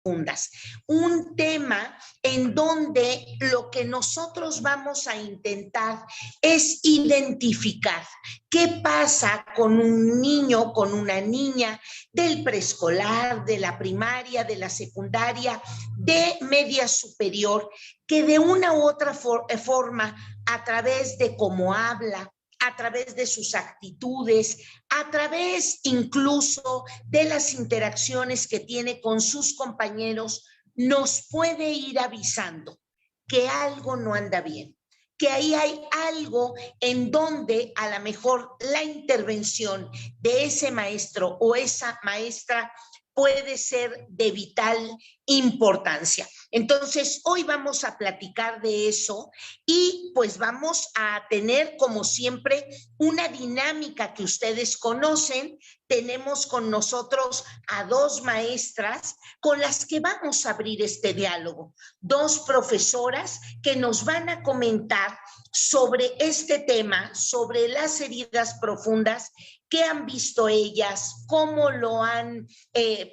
profundas. Un tema en donde lo que nosotros vamos a intentar es identificar qué pasa con un niño, con una niña del preescolar, de la primaria, de la secundaria, de media superior, que de una u otra forma, a través de cómo habla, a través de sus actitudes, a través incluso de las interacciones que tiene con sus compañeros, nos puede ir avisando que algo no anda bien, que ahí hay algo en donde a lo mejor la intervención de ese maestro o esa maestra puede ser de vital importancia. Entonces, hoy vamos a platicar de eso y pues vamos a tener, como siempre, una dinámica que ustedes conocen. Tenemos con nosotros a dos maestras con las que vamos a abrir este diálogo, dos profesoras que nos van a comentar sobre este tema, sobre las heridas profundas, qué han visto ellas, cómo lo han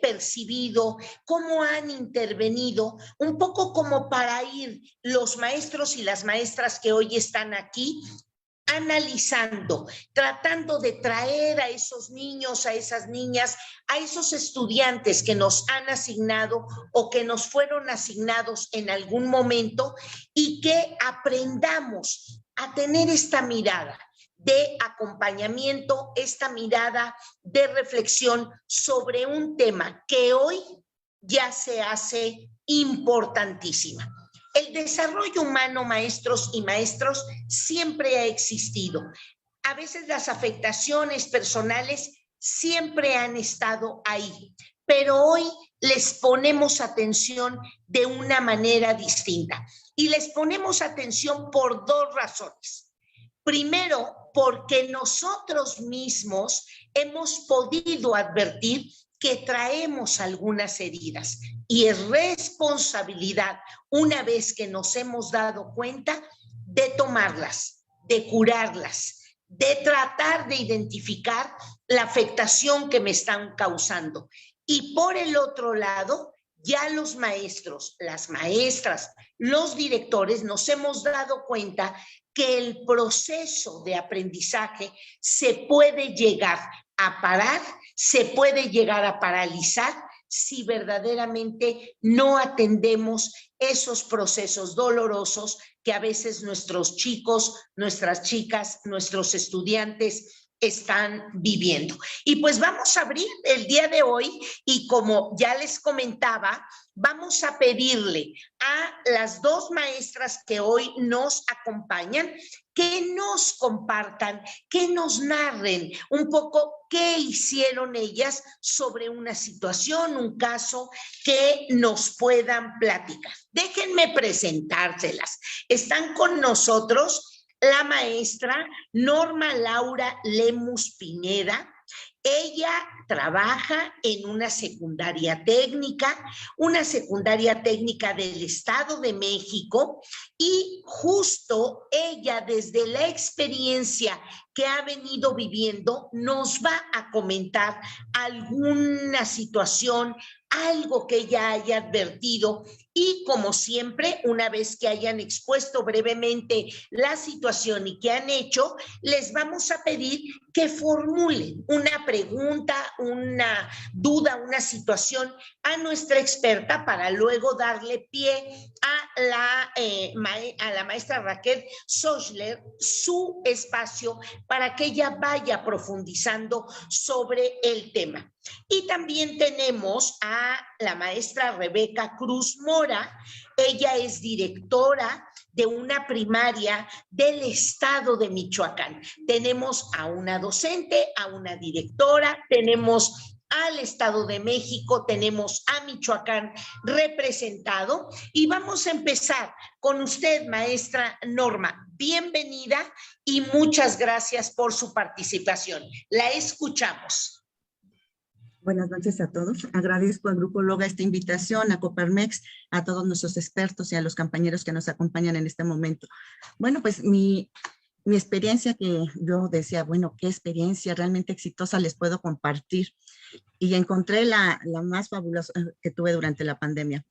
percibido, cómo han intervenido, un poco como para ir los maestros y las maestras que hoy están aquí analizando, tratando de traer a esos niños, a esas niñas, a esos estudiantes que nos han asignado o que nos fueron asignados en algún momento y que aprendamos a tener esta mirada de acompañamiento, esta mirada de reflexión sobre un tema que hoy ya se hace importantísima. El desarrollo humano, maestros y maestros, siempre ha existido. A veces las afectaciones personales siempre han estado ahí, pero hoy les ponemos atención de una manera distinta. Y les ponemos atención por dos razones. Primero, porque nosotros mismos hemos podido advertir que traemos algunas heridas y es responsabilidad, una vez que nos hemos dado cuenta, de tomarlas, de curarlas, de tratar de identificar la afectación que me están causando. Y por el otro lado, ya los maestros, las maestras, los directores nos hemos dado cuenta que el proceso de aprendizaje se puede llegar a parar, se puede llegar a paralizar si verdaderamente no atendemos esos procesos dolorosos que a veces nuestros chicos, nuestras chicas, nuestros estudiantes están viviendo. Y pues vamos a abrir el día de hoy y como ya les comentaba, vamos a pedirle a las dos maestras que hoy nos acompañan que nos compartan, que nos narren un poco qué hicieron ellas sobre una situación, un caso que nos puedan platicar. Déjenme presentárselas. Están con nosotros la maestra Norma Laura Lemus Pineda. Ella trabaja en una secundaria técnica del Estado de México, y justo ella, desde la experiencia que ha venido viviendo, nos va a comentar alguna situación, algo que ella haya advertido, y como siempre, una vez que hayan expuesto brevemente la situación y qué han hecho, les vamos a pedir que formulen una pregunta, una duda, una situación a nuestra experta para luego darle pie a la maestra Raquel Sochler su espacio para que ella vaya profundizando sobre el tema. Y también tenemos a la maestra Rebeca Cruz Mora. Ella es directora de una primaria del estado de Michoacán. Tenemos a una docente, a una directora, tenemos al Estado de México, tenemos a Michoacán representado, y vamos a empezar con usted, maestra Norma. Bienvenida y muchas gracias por su participación. La escuchamos. Buenas noches a todos. Agradezco al Grupo Loga esta invitación, a Coparmex, a todos nuestros expertos y a los compañeros que nos acompañan en este momento. Bueno, pues mi mi experiencia que yo decía, bueno, qué experiencia realmente exitosa les puedo compartir. Y encontré la más fabulosa que tuve durante la pandemia.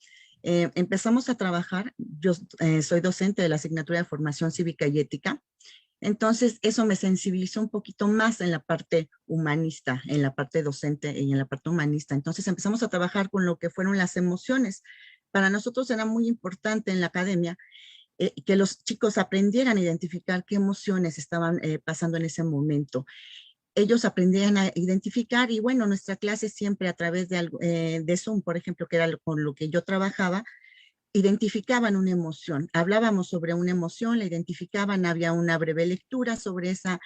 Empezamos a trabajar, yo soy docente de la asignatura de formación cívica y ética, entonces eso me sensibilizó un poquito más en la parte humanista, en la parte docente y en la parte humanista. Entonces empezamos a trabajar con lo que fueron las emociones. Para nosotros era muy importante en la academia que los chicos aprendieran a identificar qué emociones estaban pasando en ese momento. Ellos aprendían a identificar y bueno, nuestra clase siempre a través de Zoom, por ejemplo, que era con lo que yo trabajaba, identificaban una emoción, hablábamos sobre una emoción, la identificaban, había una breve lectura sobre esa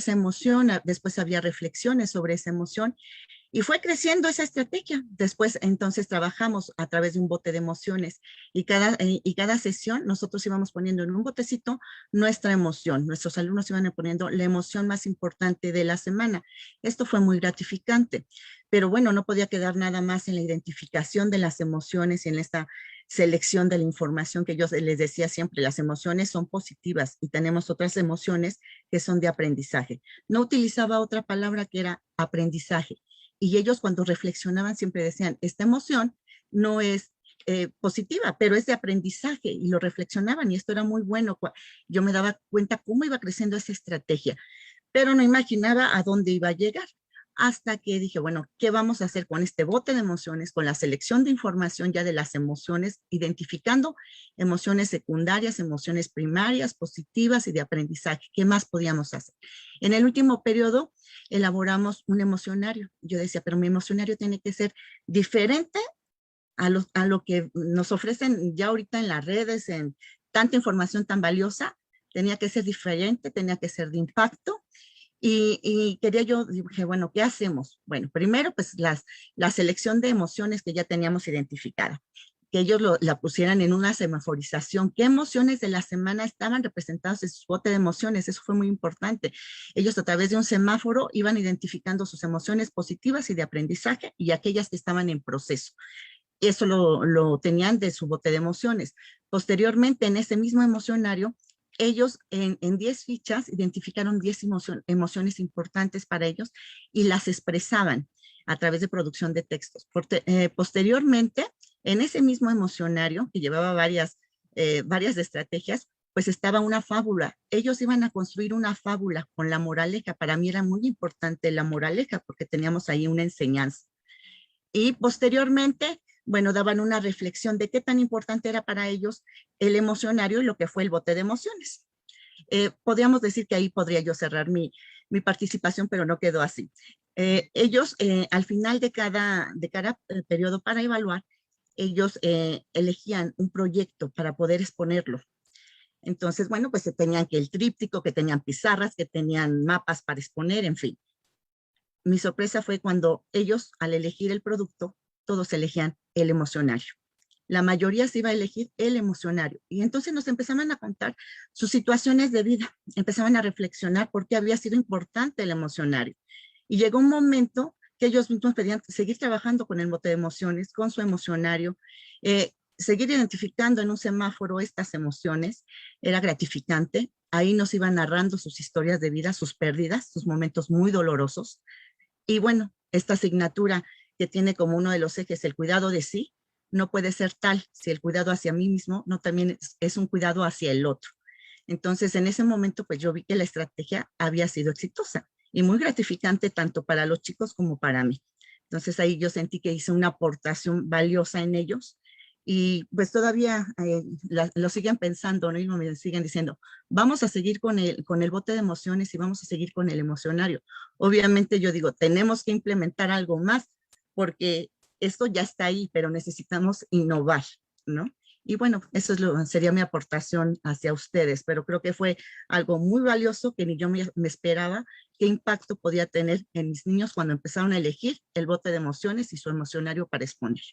emoción, después había reflexiones sobre esa emoción y fue creciendo esa estrategia. Después, entonces, trabajamos a través de un bote de emociones y cada sesión nosotros íbamos poniendo en un botecito nuestra emoción. Nuestros alumnos iban poniendo la emoción más importante de la semana. Esto fue muy gratificante, pero bueno, no podía quedar nada más en la identificación de las emociones y en esta selección de la información que yo les decía siempre, las emociones son positivas y tenemos otras emociones que son de aprendizaje. No utilizaba otra palabra que era aprendizaje. Y ellos cuando reflexionaban siempre decían, esta emoción no es positiva, pero es de aprendizaje y lo reflexionaban y esto era muy bueno. Yo me daba cuenta cómo iba creciendo esa estrategia, pero no imaginaba a dónde iba a llegar. Hasta que dije, bueno, ¿qué vamos a hacer con este bote de emociones, con la selección de información ya de las emociones, identificando emociones secundarias, emociones primarias, positivas y de aprendizaje? ¿Qué más podíamos hacer? En el último periodo elaboramos un emocionario. Yo decía, pero mi emocionario tiene que ser diferente a lo que nos ofrecen ya ahorita en las redes, en tanta información tan valiosa. Tenía que ser diferente, tenía que ser de impacto. Y quería yo, dije, bueno, ¿qué hacemos? Bueno, primero, pues la selección de emociones que ya teníamos identificada, que ellos la pusieran en una semaforización, qué emociones de la semana estaban representadas en su bote de emociones, eso fue muy importante. Ellos a través de un semáforo iban identificando sus emociones positivas y de aprendizaje y aquellas que estaban en proceso. Eso lo tenían de su bote de emociones. Posteriormente, en ese mismo emocionario, ellos en 10 fichas identificaron 10 emociones importantes para ellos y las expresaban a través de producción de textos. Posteriormente, en ese mismo emocionario, que llevaba varias estrategias, pues estaba una fábula. Ellos iban a construir una fábula con la moraleja. Para mí era muy importante la moraleja porque teníamos ahí una enseñanza. Y posteriormente, bueno, daban una reflexión de qué tan importante era para ellos el emocionario y lo que fue el bote de emociones. Podríamos decir que ahí podría yo cerrar mi participación, pero no quedó así. Ellos, al final de cada periodo para evaluar, ellos elegían un proyecto para poder exponerlo. Entonces, bueno, pues se tenían que el tríptico, que tenían pizarras, que tenían mapas para exponer, en fin. Mi sorpresa fue cuando ellos, al elegir el producto, todos elegían el emocionario. La mayoría se iba a elegir el emocionario. Y entonces nos empezaban a contar sus situaciones de vida, empezaban a reflexionar por qué había sido importante el emocionario. Y llegó un momento que ellos mismos pedían seguir trabajando con el bote de emociones, con su emocionario, seguir identificando en un semáforo estas emociones, era gratificante. Ahí nos iban narrando sus historias de vida, sus pérdidas, sus momentos muy dolorosos. Y bueno, esta asignatura que tiene como uno de los ejes el cuidado de sí, no puede ser tal si el cuidado hacia mí mismo no también es un cuidado hacia el otro. Entonces, en ese momento, pues yo vi que la estrategia había sido exitosa y muy gratificante tanto para los chicos como para mí. Entonces, ahí yo sentí que hice una aportación valiosa en ellos y pues todavía lo siguen pensando, ¿no? Y me siguen diciendo, vamos a seguir con el bote de emociones y vamos a seguir con el emocionario. Obviamente yo digo, tenemos que implementar algo más porque esto ya está ahí, pero necesitamos innovar, ¿no? Y bueno, eso sería mi aportación hacia ustedes, pero creo que fue algo muy valioso que ni yo me esperaba qué impacto podía tener en mis niños cuando empezaron a elegir el bote de emociones y su emocionario para exponer.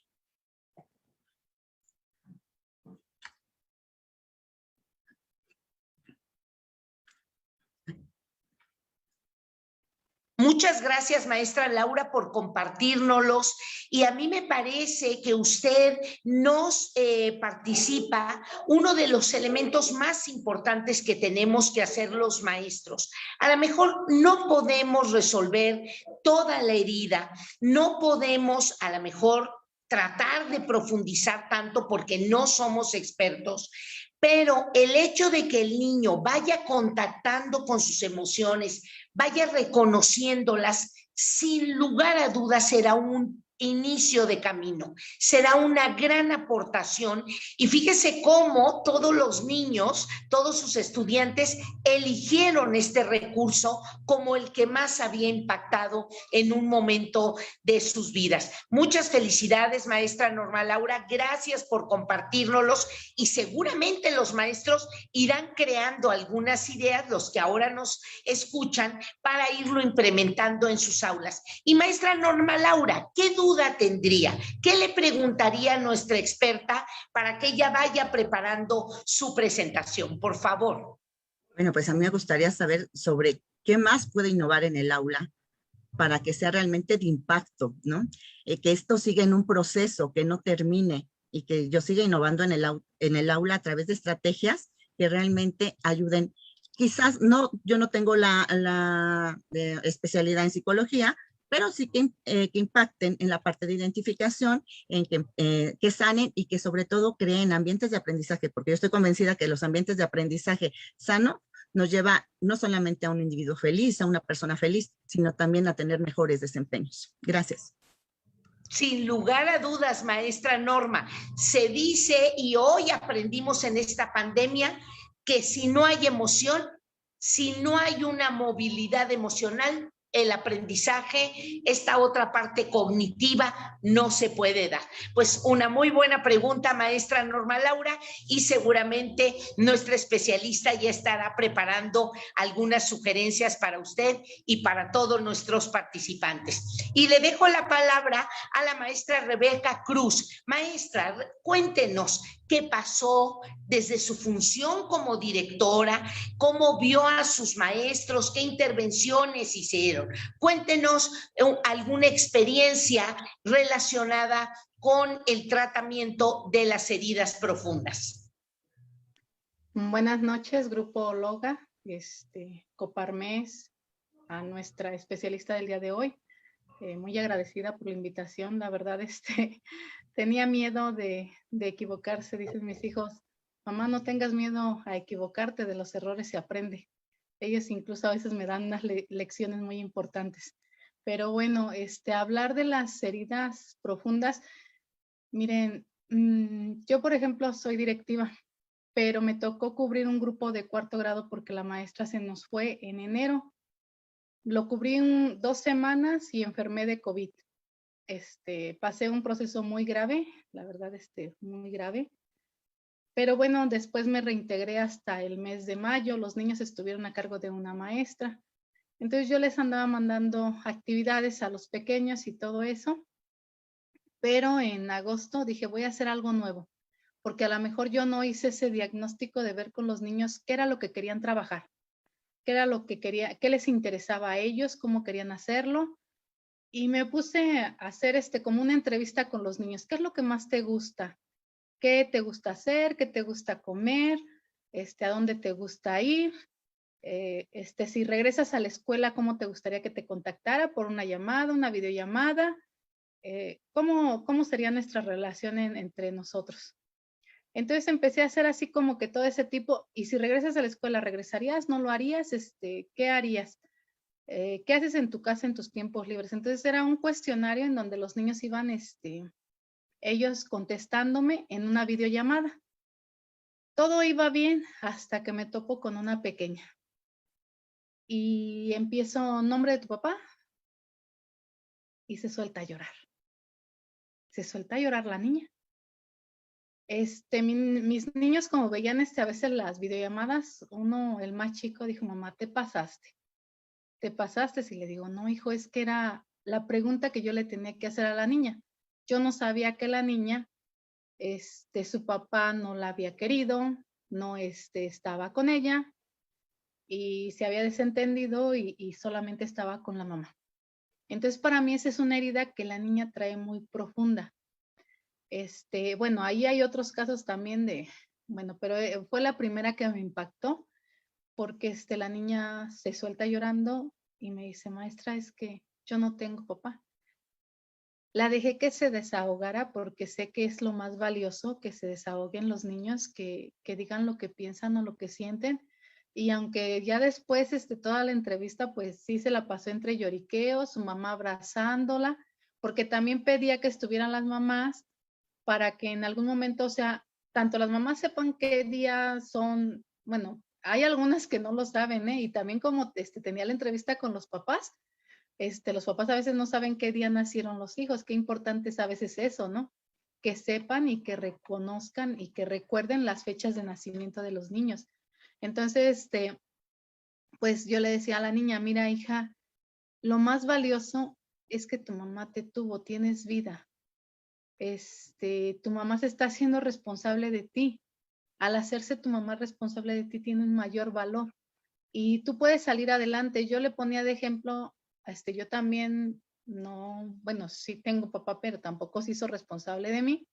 Muchas gracias, maestra Laura, por compartírnoslos. Y a mí me parece que usted nos participa uno de los elementos más importantes que tenemos que hacer los maestros. A lo mejor no podemos resolver toda la herida, no podemos a lo mejor tratar de profundizar tanto porque no somos expertos, pero el hecho de que el niño vaya contactando con sus emociones, vaya reconociéndolas, sin lugar a dudas será un inicio de camino, será una gran aportación. Y fíjese cómo todos los niños, todos sus estudiantes eligieron este recurso como el que más había impactado en un momento de sus vidas. Muchas felicidades, maestra Norma Laura, gracias por compartirnos y seguramente los maestros irán creando algunas ideas, los que ahora nos escuchan, para irlo implementando en sus aulas. Y maestra Norma Laura, ¿qué duda tendría? ¿Qué le preguntaría a nuestra experta para que ella vaya preparando su presentación? Por favor. Bueno, pues a mí me gustaría saber sobre qué más puede innovar en el aula para que sea realmente de impacto, ¿no? Que esto siga en un proceso, que no termine y que yo siga innovando en el aula a través de estrategias que realmente ayuden. Quizás no, yo no tengo la especialidad en psicología, pero sí que impacten en la parte de identificación, en que sanen y que sobre todo creen ambientes de aprendizaje, porque yo estoy convencida que los ambientes de aprendizaje sano nos lleva no solamente a un individuo feliz, a una persona feliz, sino también a tener mejores desempeños. Gracias. Sin lugar a dudas, maestra Norma, se dice y hoy aprendimos en esta pandemia que si no hay emoción, si no hay una movilidad emocional, el aprendizaje, esta otra parte cognitiva, no se puede dar. Pues una muy buena pregunta, maestra Norma Laura, y seguramente nuestra especialista ya estará preparando algunas sugerencias para usted y para todos nuestros participantes. Y le dejo la palabra a la maestra Rebeca Cruz. Maestra, cuéntenos qué pasó desde su función como directora, cómo vio a sus maestros, qué intervenciones hicieron. Cuéntenos alguna experiencia relacionada con el tratamiento de las heridas profundas. Buenas noches, Grupo Loga, Coparmex, a nuestra especialista del día de hoy. Muy agradecida por la invitación. La verdad, tenía miedo de equivocarse, dicen mis hijos. Mamá, no tengas miedo a equivocarte, de los errores se aprende. Ellos incluso a veces me dan unas lecciones muy importantes. Pero bueno, hablar de las heridas profundas, miren, yo por ejemplo soy directiva, pero me tocó cubrir un grupo de 4º grado porque la maestra se nos fue en enero. Lo cubrí 2 semanas y enfermé de COVID. Pasé un proceso muy grave, la verdad, muy grave. Pero bueno, después me reintegré hasta el mes de mayo. Los niños estuvieron a cargo de una maestra. Entonces yo les andaba mandando actividades a los pequeños y todo eso. Pero en agosto dije, voy a hacer algo nuevo, porque a lo mejor yo no hice ese diagnóstico de ver con los niños qué era lo que querían trabajar, qué era lo que quería, qué les interesaba a ellos, cómo querían hacerlo. Y me puse a hacer como una entrevista con los niños. ¿Qué es lo que más te gusta? ¿Qué te gusta hacer? ¿Qué te gusta comer? ¿A dónde te gusta ir? Si regresas a la escuela, ¿cómo te gustaría que te contactara? ¿Por una llamada, una videollamada? ¿Cómo sería nuestra relación entre nosotros? Entonces empecé a hacer así como que todo ese tipo. Y si regresas a la escuela, ¿regresarías? ¿No lo harías? ¿Qué harías? ¿Qué haces en tu casa en tus tiempos libres? Entonces era un cuestionario en donde los niños iban, ellos contestándome en una videollamada. Todo iba bien hasta que me topo con una pequeña. Y empiezo, ¿nombre de tu papá? Y se suelta a llorar. Se suelta a llorar la niña. Mis niños, como veían a veces las videollamadas, uno, el más chico, dijo, mamá, te pasaste. ¿Te pasaste? Y le digo, no, hijo, es que era la pregunta que yo le tenía que hacer a la niña. Yo no sabía que la niña, su papá no la había querido, no estaba con ella, y se había desentendido y solamente estaba con la mamá. Entonces, para mí esa es una herida que la niña trae muy profunda. Bueno, ahí hay otros casos también bueno, pero fue la primera que me impactó porque la niña se suelta llorando y me dice, maestra, es que yo no tengo papá. La dejé que se desahogara porque sé que es lo más valioso, que se desahoguen los niños, que digan lo que piensan o lo que sienten. Y aunque ya después, toda la entrevista, pues sí se la pasó entre lloriqueos, su mamá abrazándola, porque también pedía que estuvieran las mamás para que en algún momento, o sea, tanto las mamás sepan qué días son, bueno, hay algunas que no lo saben, ¿eh? Y también como tenía la entrevista con los papás a veces no saben qué día nacieron los hijos, qué importante es a veces eso, ¿no? Que sepan y que reconozcan y que recuerden las fechas de nacimiento de los niños. Entonces, pues yo le decía a la niña, mira, hija, lo más valioso es que tu mamá te tuvo, tienes vida. Tu mamá se está haciendo responsable de ti. Al hacerse tu mamá responsable de ti, tiene un mayor valor. Y tú puedes salir adelante. Yo le ponía de ejemplo, yo también no, bueno, sí tengo papá, pero tampoco se hizo responsable de mí.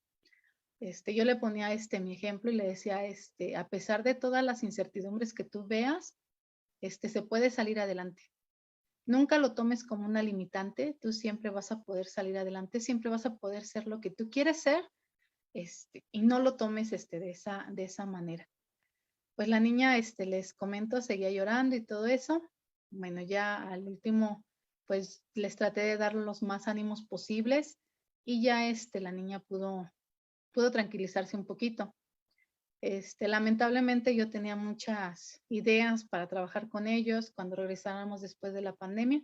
Yo le ponía mi ejemplo y le decía, a pesar de todas las incertidumbres que tú veas, se puede salir adelante. Nunca lo tomes como una limitante, tú siempre vas a poder salir adelante, siempre vas a poder ser lo que tú quieres ser, y no lo tomes de esa manera. Pues la niña, les comento, seguía llorando y todo eso. Bueno, ya al último, pues les traté de dar los más ánimos posibles y ya la niña pudo tranquilizarse un poquito. Lamentablemente yo tenía muchas ideas para trabajar con ellos cuando regresáramos después de la pandemia,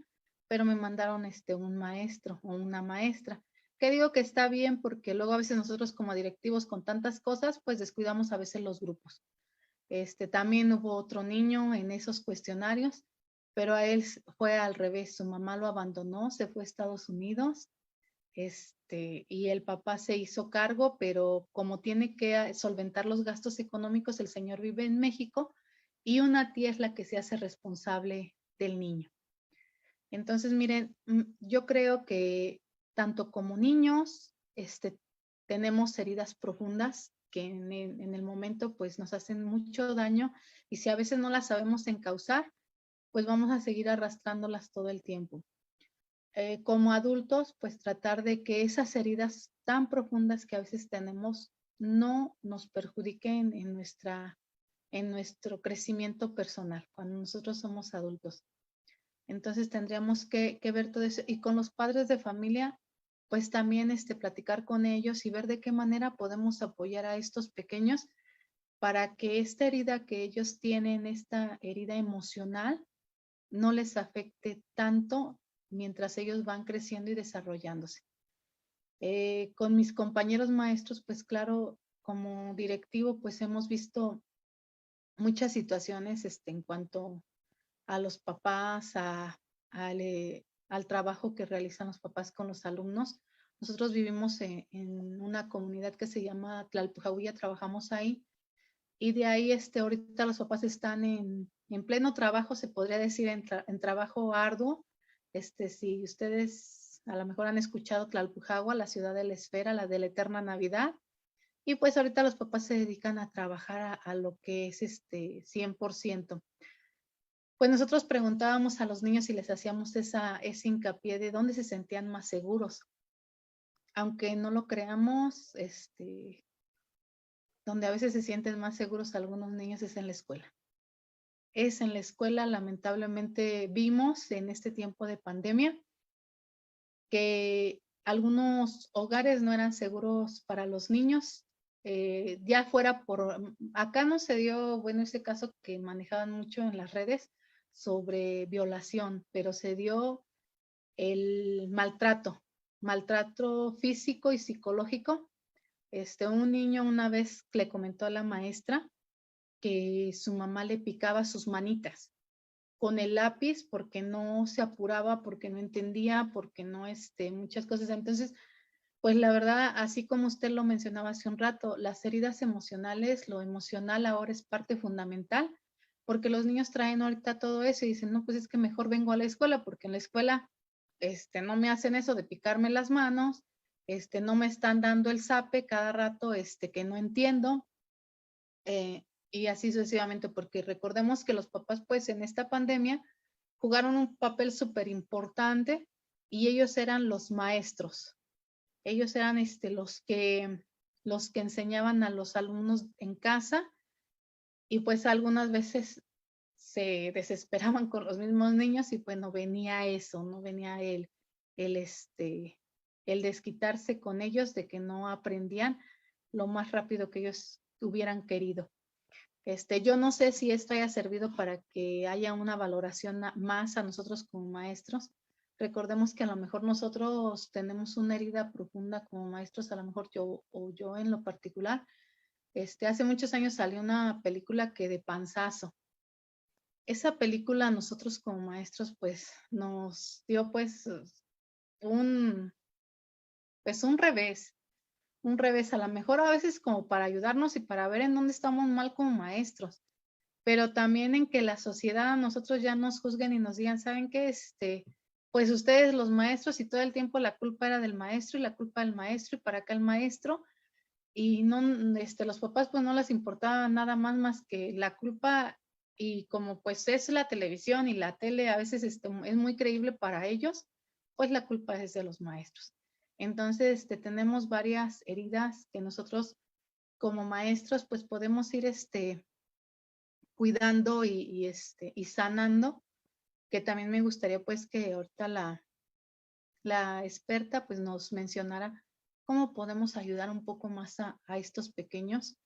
pero me mandaron un maestro o una maestra, que digo que está bien porque luego a veces nosotros como directivos con tantas cosas, pues descuidamos a veces los grupos. También hubo otro niño en esos cuestionarios, pero a él fue al revés, su mamá lo abandonó, se fue a Estados Unidos, y el papá se hizo cargo, pero como tiene que solventar los gastos económicos, el señor vive en México y una tía es la que se hace responsable del niño. Entonces, miren, yo creo que tanto como niños, tenemos heridas profundas que en el momento pues nos hacen mucho daño y si a veces no las sabemos encauzar, pues vamos a seguir arrastrándolas todo el tiempo. Como adultos, pues tratar de que esas heridas tan profundas que a veces tenemos no nos perjudiquen en nuestro crecimiento personal cuando nosotros somos adultos. Entonces tendríamos que ver todo eso. Y con los padres de familia, pues también platicar con ellos y ver de qué manera podemos apoyar a estos pequeños para que esta herida que ellos tienen, esta herida emocional, no les afecte tanto mientras ellos van creciendo y desarrollándose. Con mis compañeros maestros, pues claro, como directivo, pues hemos visto muchas situaciones en cuanto a los papás, al trabajo que realizan los papás con los alumnos. Nosotros vivimos en una comunidad que se llama Tlalpujahuilla, trabajamos ahí, y de ahí ahorita los papás están en pleno trabajo, se podría decir, en trabajo arduo. Si ustedes a lo mejor han escuchado Tlalpujahua, la ciudad de la esfera, la de la eterna Navidad, y pues ahorita los papás se dedican a trabajar a lo que es 100%. Pues nosotros preguntábamos a los niños y les hacíamos ese hincapié de dónde se sentían más seguros. Aunque no lo creamos, donde a veces se sienten más seguros algunos niños es en la escuela. Es en la escuela, lamentablemente vimos en este tiempo de pandemia que algunos hogares no eran seguros para los niños. Ya fuera acá no se dio, bueno, ese caso que manejaban mucho en las redes sobre violación, pero se dio el maltrato físico y psicológico. Un niño una vez le comentó a la maestra que su mamá le picaba sus manitas con el lápiz porque no se apuraba, porque no entendía, porque no, muchas cosas. Entonces, pues la verdad, así como usted lo mencionaba hace un rato, las heridas emocionales, lo emocional ahora es parte fundamental porque los niños traen ahorita todo eso y dicen, no, pues es que mejor vengo a la escuela, porque en la escuela no me hacen eso de picarme las manos, no me están dando el zape cada rato, que no entiendo, y así sucesivamente, porque recordemos que los papás, pues, en esta pandemia jugaron un papel súper importante y ellos eran los maestros. Ellos eran los que enseñaban a los alumnos en casa y pues algunas veces se desesperaban con los mismos niños y pues no venía eso, no venía el desquitarse con ellos de que no aprendían lo más rápido que ellos hubieran querido. Yo no sé si esto haya servido para que haya una valoración más a nosotros como maestros. Recordemos que a lo mejor nosotros tenemos una herida profunda como maestros, a lo mejor yo en lo particular. Hace muchos años salió una película que de Panzazo. Esa película a nosotros como maestros pues nos dio pues un revés. Un revés, a lo mejor a veces como para ayudarnos y para ver en dónde estamos mal como maestros, pero también en que la sociedad a nosotros ya nos juzguen y nos digan, ¿saben qué? Pues ustedes los maestros y todo el tiempo la culpa era del maestro y la culpa del maestro y para acá el maestro y no, los papás pues no les importaba nada más que la culpa y como pues es la televisión y la tele a veces es muy creíble para ellos, pues la culpa es de los maestros. Entonces, tenemos varias heridas que nosotros como maestros pues podemos ir cuidando y sanando, que también me gustaría pues que ahorita la experta pues nos mencionara cómo podemos ayudar un poco más a estos pequeños.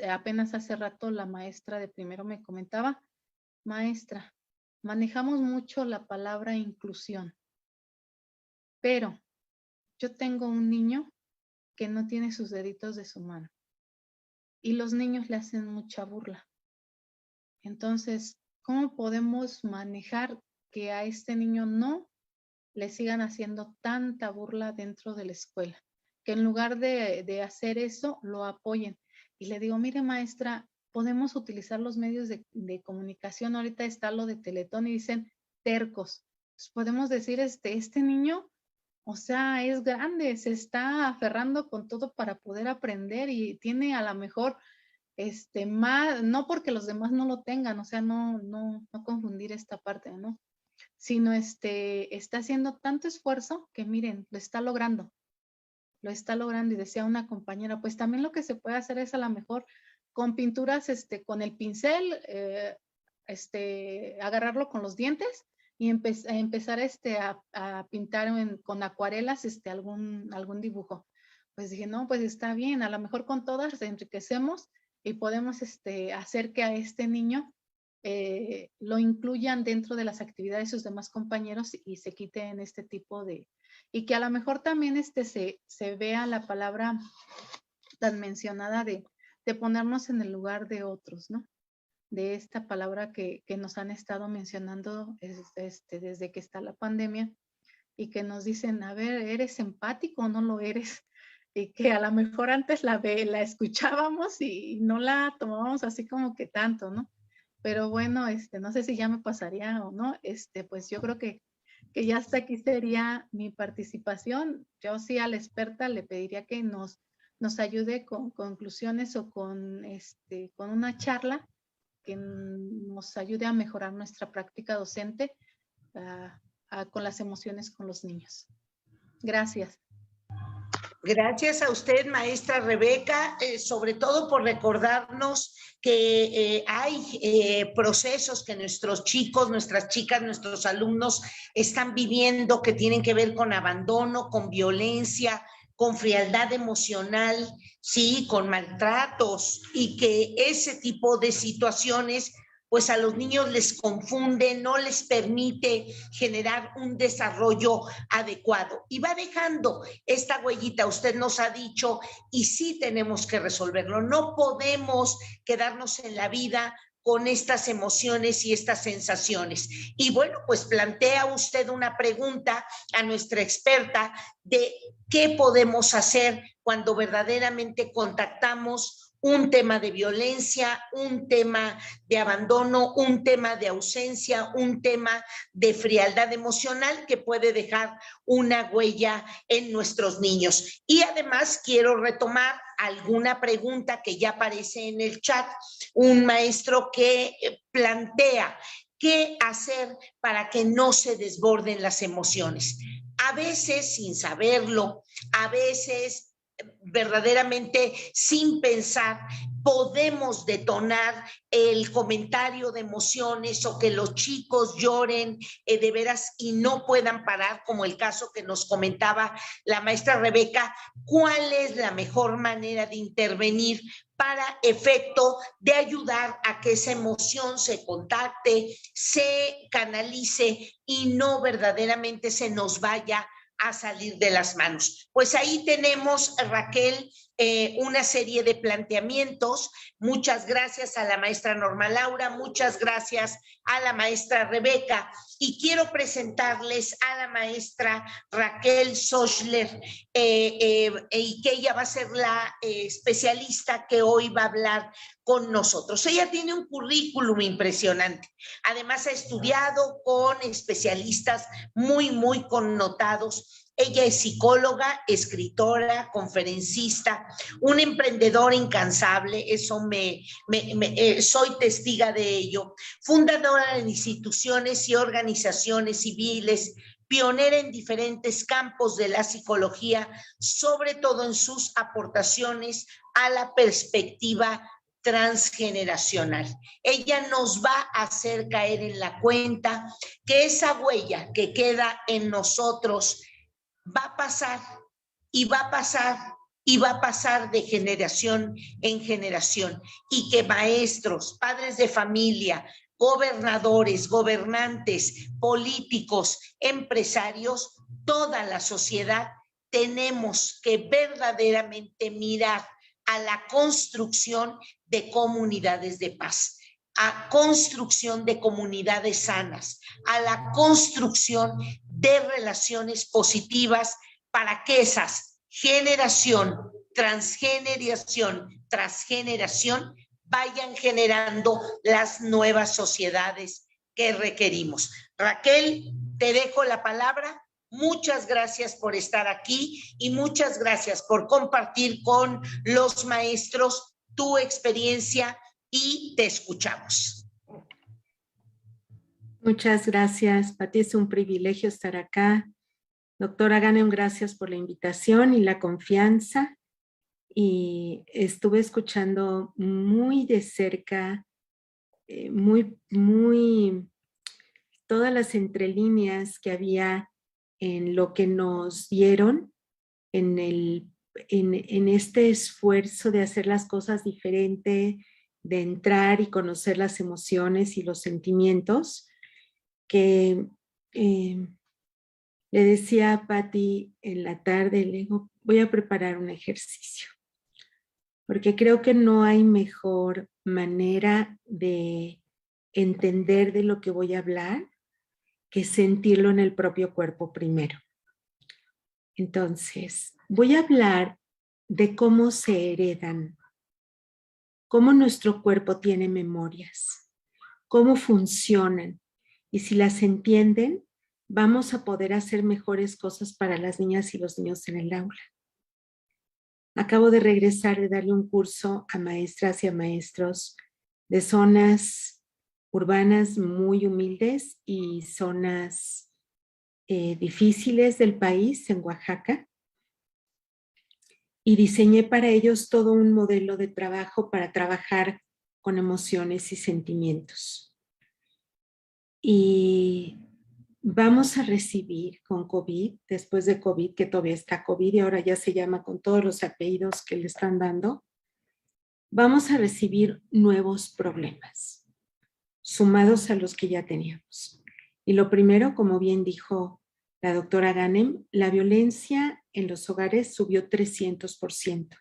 Apenas hace rato la maestra de primero me comentaba, maestra, manejamos mucho la palabra inclusión, pero yo tengo un niño que no tiene sus deditos de su mano y los niños le hacen mucha burla. Entonces, ¿cómo podemos manejar que a este niño no le sigan haciendo tanta burla dentro de la escuela? Que en lugar de hacer eso, lo apoyen. Y le digo, mire maestra, podemos utilizar los medios de comunicación. Ahorita está lo de Teletón y dicen tercos. Pues podemos decir, este niño, o sea, es grande, se está aferrando con todo para poder aprender y tiene a lo mejor más, no porque los demás no lo tengan, o sea, no confundir esta parte, ¿no? Sino está haciendo tanto esfuerzo que miren, lo está logrando y decía una compañera, pues también lo que se puede hacer es a lo mejor con pinturas, con el pincel, agarrarlo con los dientes y empezar a pintar con acuarelas algún dibujo. Pues dije, no, pues está bien, a lo mejor con todas enriquecemos y podemos hacer que a este niño lo incluyan dentro de las actividades de sus demás compañeros y se quiten este tipo de... Y que a lo mejor también se vea la palabra tan mencionada de ponernos en el lugar de otros, ¿no? De esta palabra que nos han estado mencionando desde que está la pandemia y que nos dicen, a ver, ¿eres empático o no lo eres? Y que a lo mejor antes la escuchábamos y no la tomábamos así como que tanto, ¿no? Pero bueno, no sé si ya me pasaría o no, pues yo creo que ya hasta aquí sería mi participación. Yo sí a la experta le pediría que nos ayude con conclusiones o con una charla que nos ayude a mejorar nuestra práctica docente con las emociones con los niños. Gracias. Gracias a usted, maestra Rebeca, sobre todo por recordarnos que hay procesos que nuestros chicos, nuestras chicas, nuestros alumnos están viviendo que tienen que ver con abandono, con violencia, con frialdad emocional, sí, con maltratos, y que ese tipo de situaciones pues a los niños les confunde, no les permite generar un desarrollo adecuado. Y va dejando esta huellita, usted nos ha dicho, y sí tenemos que resolverlo. No podemos quedarnos en la vida con estas emociones y estas sensaciones. Y bueno, pues plantea usted una pregunta a nuestra experta de qué podemos hacer cuando verdaderamente contactamos un tema de violencia, un tema de abandono, un tema de ausencia, un tema de frialdad emocional que puede dejar una huella en nuestros niños. Y además quiero retomar alguna pregunta que ya aparece en el chat, un maestro que plantea qué hacer para que no se desborden las emociones. A veces sin saberlo, a veces verdaderamente sin pensar, podemos detonar el comentario de emociones o que los chicos lloren de veras y no puedan parar, como el caso que nos comentaba la maestra Rebeca. ¿Cuál es la mejor manera de intervenir para efecto de ayudar a que esa emoción se contacte, se canalice y no verdaderamente se nos vaya a salir de las manos? Pues ahí tenemos, Raquel, una serie de planteamientos. Muchas gracias a la maestra Norma Laura, muchas gracias a la maestra Rebeca, y quiero presentarles a la maestra Raquel Sochler, y que ella va a ser la especialista que hoy va a hablar con nosotros. Ella tiene un currículum impresionante. Además ha estudiado con especialistas muy connotados. Ella es psicóloga, escritora, conferencista, una emprendedora incansable, eso soy testiga de ello, fundadora de instituciones y organizaciones civiles, pionera en diferentes campos de la psicología, sobre todo en sus aportaciones a la perspectiva transgeneracional. Ella nos va a hacer caer en la cuenta que esa huella que queda en nosotros va a pasar y va a pasar y va a pasar de generación en generación, y que maestros, padres de familia, gobernadores, gobernantes, políticos, empresarios, toda la sociedad, tenemos que verdaderamente mirar a la construcción de comunidades de paz, a construcción de comunidades sanas, a la construcción de relaciones positivas para que esas generación tras generación vayan generando las nuevas sociedades que requerimos. Raquel, te dejo la palabra. Muchas gracias por estar aquí y muchas gracias por compartir con los maestros tu experiencia, y te escuchamos. Muchas gracias, Pati. Es un privilegio estar acá. Doctora Ganem, gracias por la invitación y la confianza. Y estuve escuchando muy de cerca, todas las entrelíneas que había en lo que nos dieron en este esfuerzo de hacer las cosas diferente, de entrar y conocer las emociones y los sentimientos, que le decía a Pati en la tarde, le digo, voy a preparar un ejercicio, porque creo que no hay mejor manera de entender de lo que voy a hablar que sentirlo en el propio cuerpo primero. Entonces, voy a hablar de cómo se heredan, cómo nuestro cuerpo tiene memorias, cómo funcionan, y si las entienden, vamos a poder hacer mejores cosas para las niñas y los niños en el aula. Acabo de regresar de darle un curso a maestras y a maestros de zonas urbanas muy humildes y zonas difíciles del país, en Oaxaca, y diseñé para ellos todo un modelo de trabajo para trabajar con emociones y sentimientos. Y vamos a recibir con COVID, después de COVID, que todavía está COVID y ahora ya se llama con todos los apellidos que le están dando, vamos a recibir nuevos problemas, sumados a los que ya teníamos. Y lo primero, como bien dijo la doctora Ganem, la violencia en los hogares subió 300%.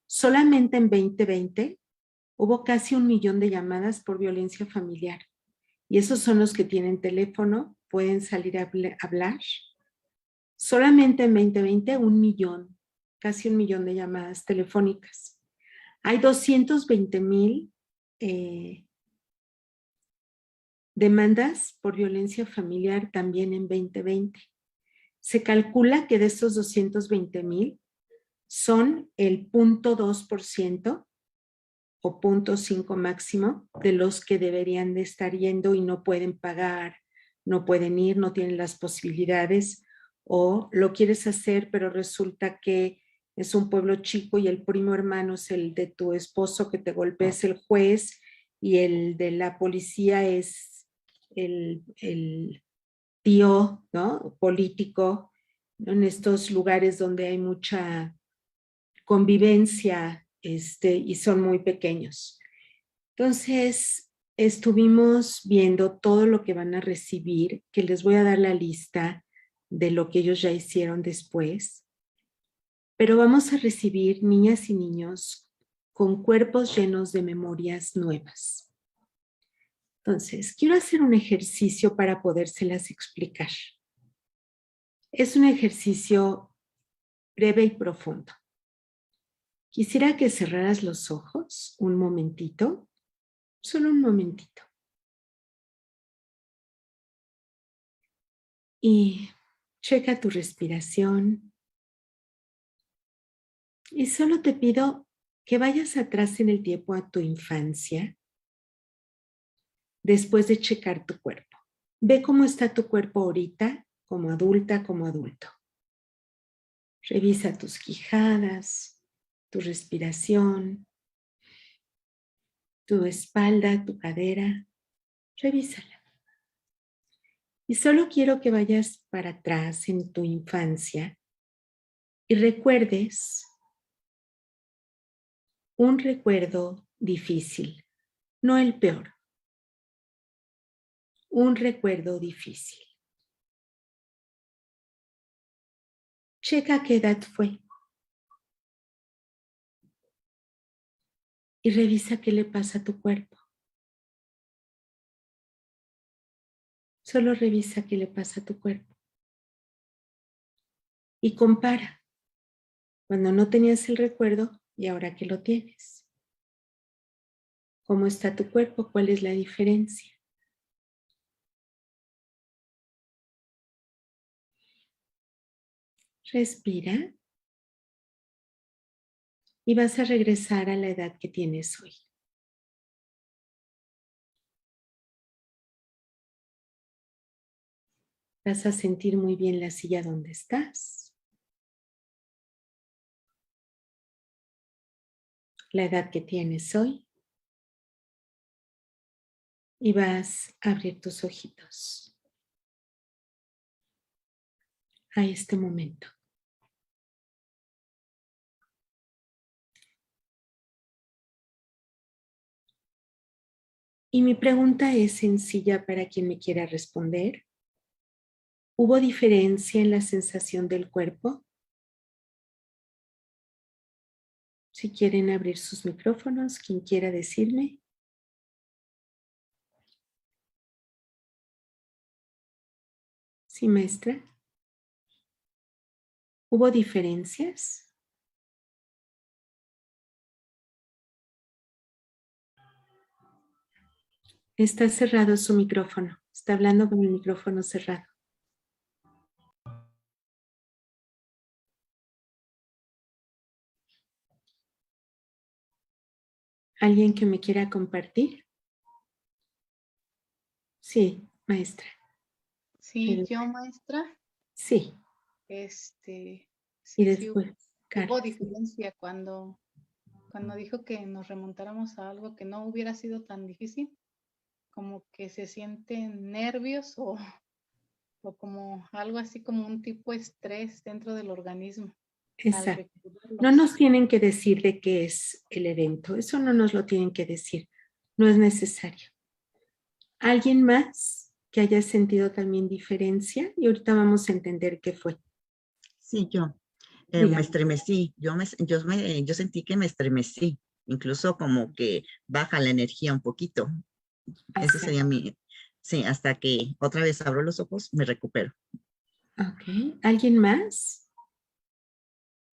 Solamente en 2020 hubo casi 1 millón de llamadas por violencia familiar. Y esos son los que tienen teléfono, pueden salir a hablar. Solamente en 2020 1 millón, casi 1 millón de llamadas telefónicas. Hay 220,000 demandas por violencia familiar también en 2020. Se calcula que de estos 220,000 son el 0.2% o 0.5 máximo de los que deberían de estar yendo y no pueden pagar, no pueden ir, no tienen las posibilidades, o lo quieres hacer pero resulta que es un pueblo chico y el primo hermano es el de tu esposo que te golpea, es el juez, y el de la policía es el tío, ¿no? Político, ¿no? En estos lugares donde hay mucha convivencia y son muy pequeños. Entonces, estuvimos viendo todo lo que van a recibir, que les voy a dar la lista de lo que ellos ya hicieron después, pero vamos a recibir niñas y niños con cuerpos llenos de memorias nuevas. Entonces, quiero hacer un ejercicio para podérselas explicar. Es un ejercicio breve y profundo. Quisiera que cerraras los ojos un momentito, solo un momentito. Y checa tu respiración. Y solo te pido que vayas atrás en el tiempo a tu infancia, después de checar tu cuerpo. Ve cómo está tu cuerpo ahorita, como adulta, como adulto. Revisa tus quijadas, tu respiración, tu espalda, tu cadera. Revísala. Y solo quiero que vayas para atrás en tu infancia y recuerdes un recuerdo difícil, no el peor. Un recuerdo difícil. Checa qué edad fue. Y revisa qué le pasa a tu cuerpo. Solo revisa qué le pasa a tu cuerpo. Y compara. Cuando no tenías el recuerdo y ahora que lo tienes. ¿Cómo está tu cuerpo? ¿Cuál es la diferencia? Respira. Y vas a regresar a la edad que tienes hoy. Vas a sentir muy bien la silla donde estás. La edad que tienes hoy. Y vas a abrir tus ojitos a este momento. Y mi pregunta es sencilla para quien me quiera responder. ¿Hubo diferencia en la sensación del cuerpo? Si quieren abrir sus micrófonos, quien quiera decirme. Sí, maestra. ¿Hubo diferencias? Está cerrado su micrófono. Está hablando con el micrófono cerrado. ¿Alguien que me quiera compartir? Sí, maestra. Sí, yo, maestra. Sí. Sí, Y después, hubo diferencia cuando dijo que nos remontáramos a algo que no hubiera sido tan difícil, como que se sienten nervios o como algo así como un tipo de estrés dentro del organismo. Exacto. No nos tienen que decir de qué es el evento. Eso no nos lo tienen que decir. No es necesario. ¿Alguien más que haya sentido también diferencia? Y ahorita vamos a entender qué fue. Sí, yo. Me estremecí. Yo sentí que me estremecí. Incluso como que baja la energía un poquito. Ese sería mi... Sí, hasta que otra vez abro los ojos, me recupero. Ok. ¿Alguien más?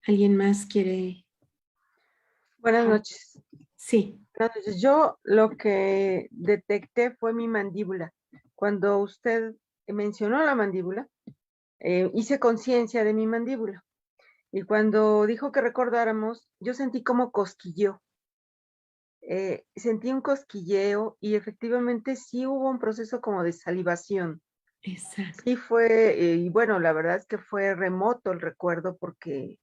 ¿Alguien más quiere? Buenas noches. Sí. Entonces, yo lo que detecté fue mi mandíbula. Cuando usted mencionó la mandíbula, hice conciencia de mi mandíbula. Y cuando dijo que recordáramos, yo sentí como cosquilleo. Sentí un cosquilleo y efectivamente sí hubo un proceso como de salivación. Exacto. Sí fue, y bueno, la verdad es que fue remoto el recuerdo porque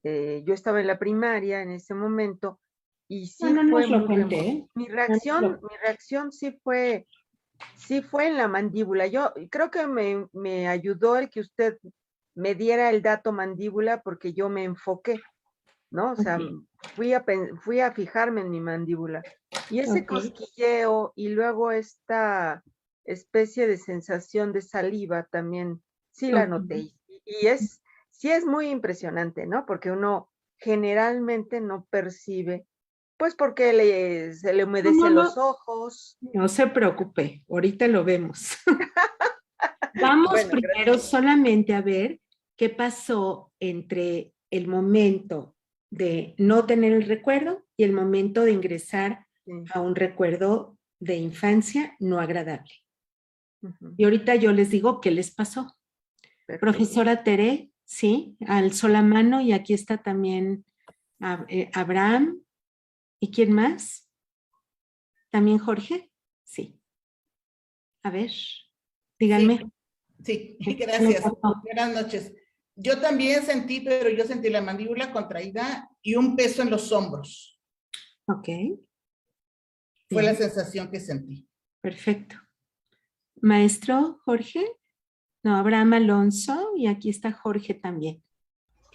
yo estaba en la primaria en ese momento y sí No fue nos lo muy cuente, remoto. ¿eh? Mi No nos reacción, lo- mi reacción sí fue en la mandíbula. Yo creo que me ayudó el que usted me diera el dato mandíbula porque yo me enfoqué, ¿no? O sea, Ok, fui a fijarme en mi mandíbula. Y ese ok, cosquilleo y luego esta especie de sensación de saliva también, sí la ok. noté. Sí es muy impresionante, ¿no? Porque uno generalmente no percibe, pues porque se le No, humedecen los no, ojos. no se preocupe, ahorita lo vemos. Vamos Bueno, primero gracias. solamente a ver qué pasó entre el momento de no tener el recuerdo y el momento de ingresar Sí, a un recuerdo de infancia no agradable. ujú, Y ahorita yo les digo qué les pasó. perfecto. Profesora Tere, sí, alzó la mano y aquí está también Abraham. ¿Y quién más? ¿También Jorge? Sí. A ver, Sí, díganme. sí, ¿Qué les gracias. pasó? Buenas noches. Yo también sentí, pero yo sentí la mandíbula contraída y un peso en los hombros. Ok, Fue la bien, sensación que sentí. perfecto. Maestro Jorge, no, Abraham Alonso y aquí está Jorge también.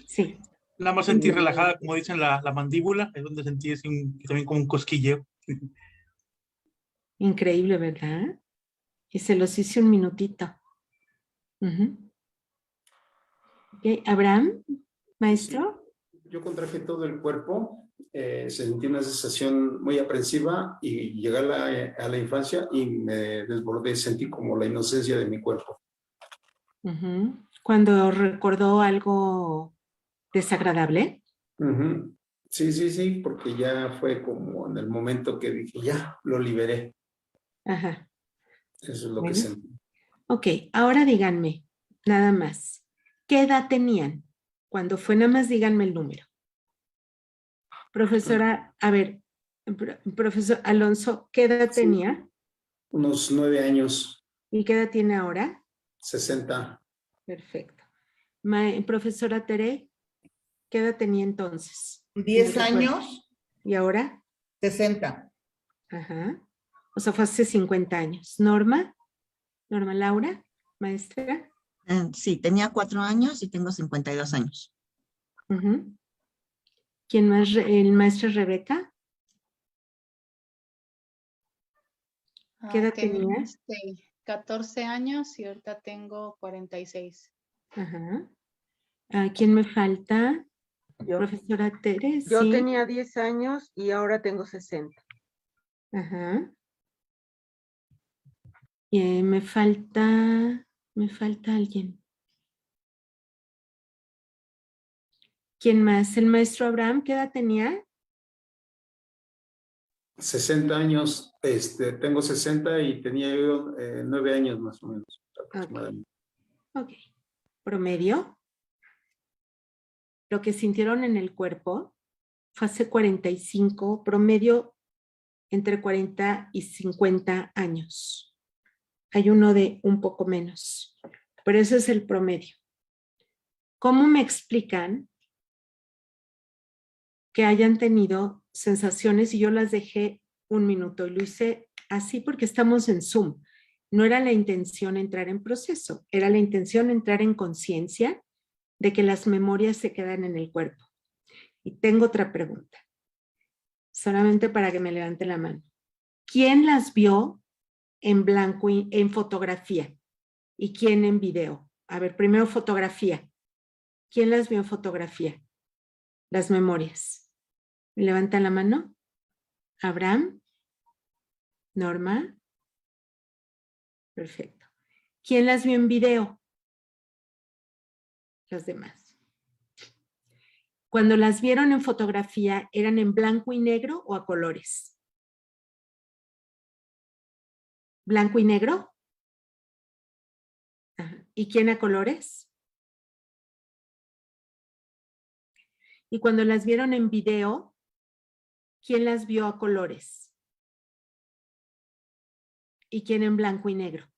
Sí, Nada más sentí relajada, como dicen, la mandíbula, es donde sentí así también como un cosquilleo. increíble, ¿verdad? Y se los hice un minutito. Ujú. Ok, Abraham, maestro. Yo contraje todo el cuerpo, sentí una sensación muy aprensiva y llegué a la infancia y me desbordé, sentí como la inocencia de mi cuerpo. Ujú. Cuando recordó algo desagradable. Ujú. Sí, sí, sí, porque ya fue como en el momento que dije, ya, lo liberé. Ajá. Eso es lo que Bueno. sentí. Ok, ahora díganme, nada más, ¿qué edad tenían? Cuando fue, nada más díganme el número. Profesora, a ver, profesor Alonso, ¿qué edad Sí, tenía? unos 9 años, ¿Y qué edad tiene ahora? 60, Perfecto. Profesora Tere, ¿qué edad tenía entonces? En el 10 recuerdo. años, ¿Y ahora? 60. Ajá. O sea, fue hace 50 años. Norma Laura, maestra. Sí, tenía 4 años y tengo 52 años. Ujú. ¿Quién más? El maestro Rebeca. ¿Qué edad Tenía tenía? 14 años y ahorita tengo 46. Ajá. ¿Quién me falta? Yo, Profesora Tere, yo sí. tenía 10 años y ahora tengo 60. Ajá. Y me falta alguien. ¿Quién más? ¿El maestro Abraham qué edad tenía? 60 años, tengo 60 y tenía yo 9 años más o menos, Ok. aproximadamente. Ok. Promedio. Lo que sintieron en el cuerpo fue hace 45, promedio entre 40 y 50 años. Hay uno de un poco menos, pero ese es el promedio. ¿Cómo me explican que hayan tenido sensaciones y yo las dejé un minuto y lo hice así porque estamos en Zoom? No era la intención entrar en proceso, era la intención entrar en conciencia de que las memorias se quedan en el cuerpo. Y tengo otra pregunta, solamente para que me levante la mano. ¿Quién las vio en blanco y en fotografía y quién en video? A ver, primero fotografía. ¿Quién las vio en fotografía? Las memorias. ¿Me levantan la mano? Abraham, Norma. Perfecto. ¿Quién las vio en video? Los demás. Cuando las vieron en fotografía, ¿eran en blanco y negro o a colores? ¿Blanco y negro? Ajá. ¿Y quién a colores? Y cuando las vieron en video, ¿quién las vio a colores? ¿Y quién en blanco y negro?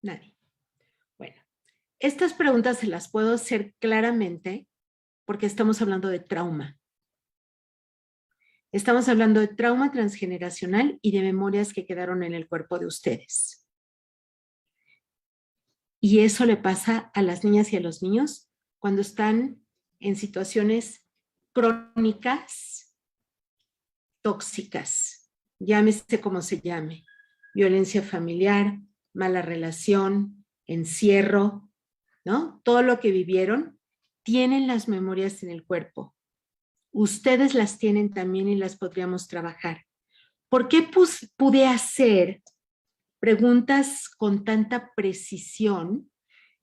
Nadie. Bueno, estas preguntas se las puedo hacer claramente porque estamos hablando de trauma. Estamos hablando de trauma transgeneracional y de memorias que quedaron en el cuerpo de ustedes. Y eso le pasa a las niñas y a los niños cuando están en situaciones crónicas, tóxicas, llámese como se llame, violencia familiar, mala relación, encierro, ¿no? Todo lo que vivieron, tienen las memorias en el cuerpo. Ustedes las tienen también y las podríamos trabajar. ¿Por qué pude hacer preguntas con tanta precisión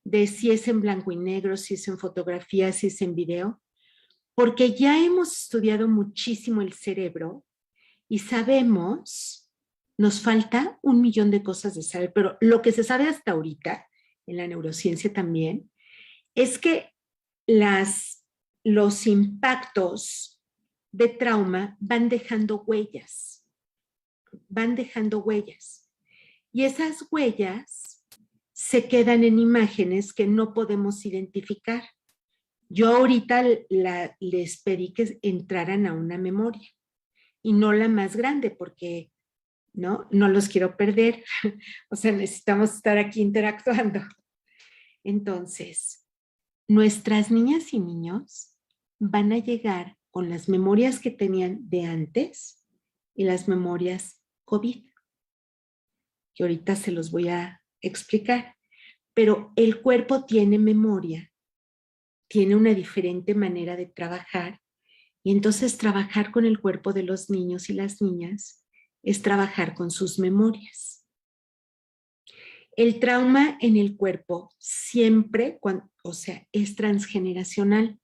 de si es en blanco y negro, si es en fotografía, si es en video? Porque ya hemos estudiado muchísimo el cerebro y sabemos, nos falta 1.000.000 de cosas de saber, pero lo que se sabe hasta ahorita, en la neurociencia también, es que los impactos de trauma van dejando huellas. Y esas huellas se quedan en imágenes que no podemos identificar. Yo ahorita les pedí que entraran a una memoria y no la más grande porque no los quiero perder. O sea, necesitamos estar aquí interactuando. Entonces, nuestras niñas y niños van a llegar con las memorias que tenían de antes y las memorias COVID, que ahorita se los voy a explicar. Pero el cuerpo tiene memoria, tiene una diferente manera de trabajar, y entonces trabajar con el cuerpo de los niños y las niñas es trabajar con sus memorias. El trauma en el cuerpo siempre, es transgeneracional.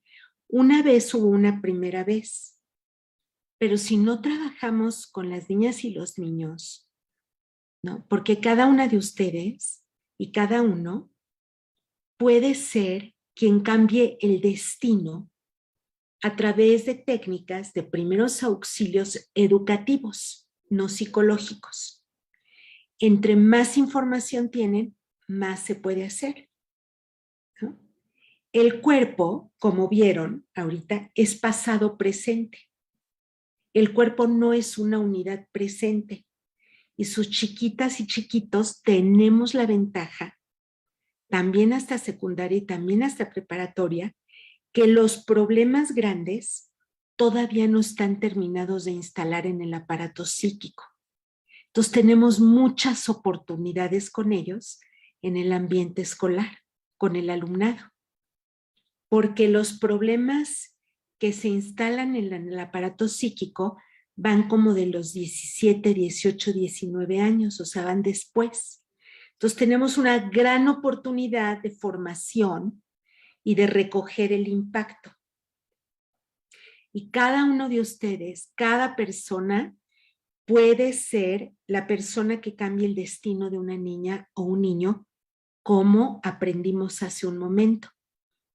Una vez hubo una primera vez, pero si no trabajamos con las niñas y los niños, ¿no? Porque cada una de ustedes y cada uno puede ser quien cambie el destino a través de técnicas de primeros auxilios educativos, no psicológicos. Entre más información tienen, más se puede hacer, ¿no? El cuerpo, como vieron ahorita, es pasado presente. El cuerpo no es una unidad presente. Y sus chiquitas y chiquitos tenemos la ventaja, también hasta secundaria y también hasta preparatoria, que los problemas grandes todavía no están terminados de instalar en el aparato psíquico. Entonces tenemos muchas oportunidades con ellos en el ambiente escolar, con el alumnado, porque los problemas que se instalan en el aparato psíquico van como de los 17, 18, 19 años, o sea, van después. Entonces tenemos una gran oportunidad de formación y de recoger el impacto. Y cada uno de ustedes, cada persona, puede ser la persona que cambie el destino de una niña o un niño, como aprendimos hace un momento,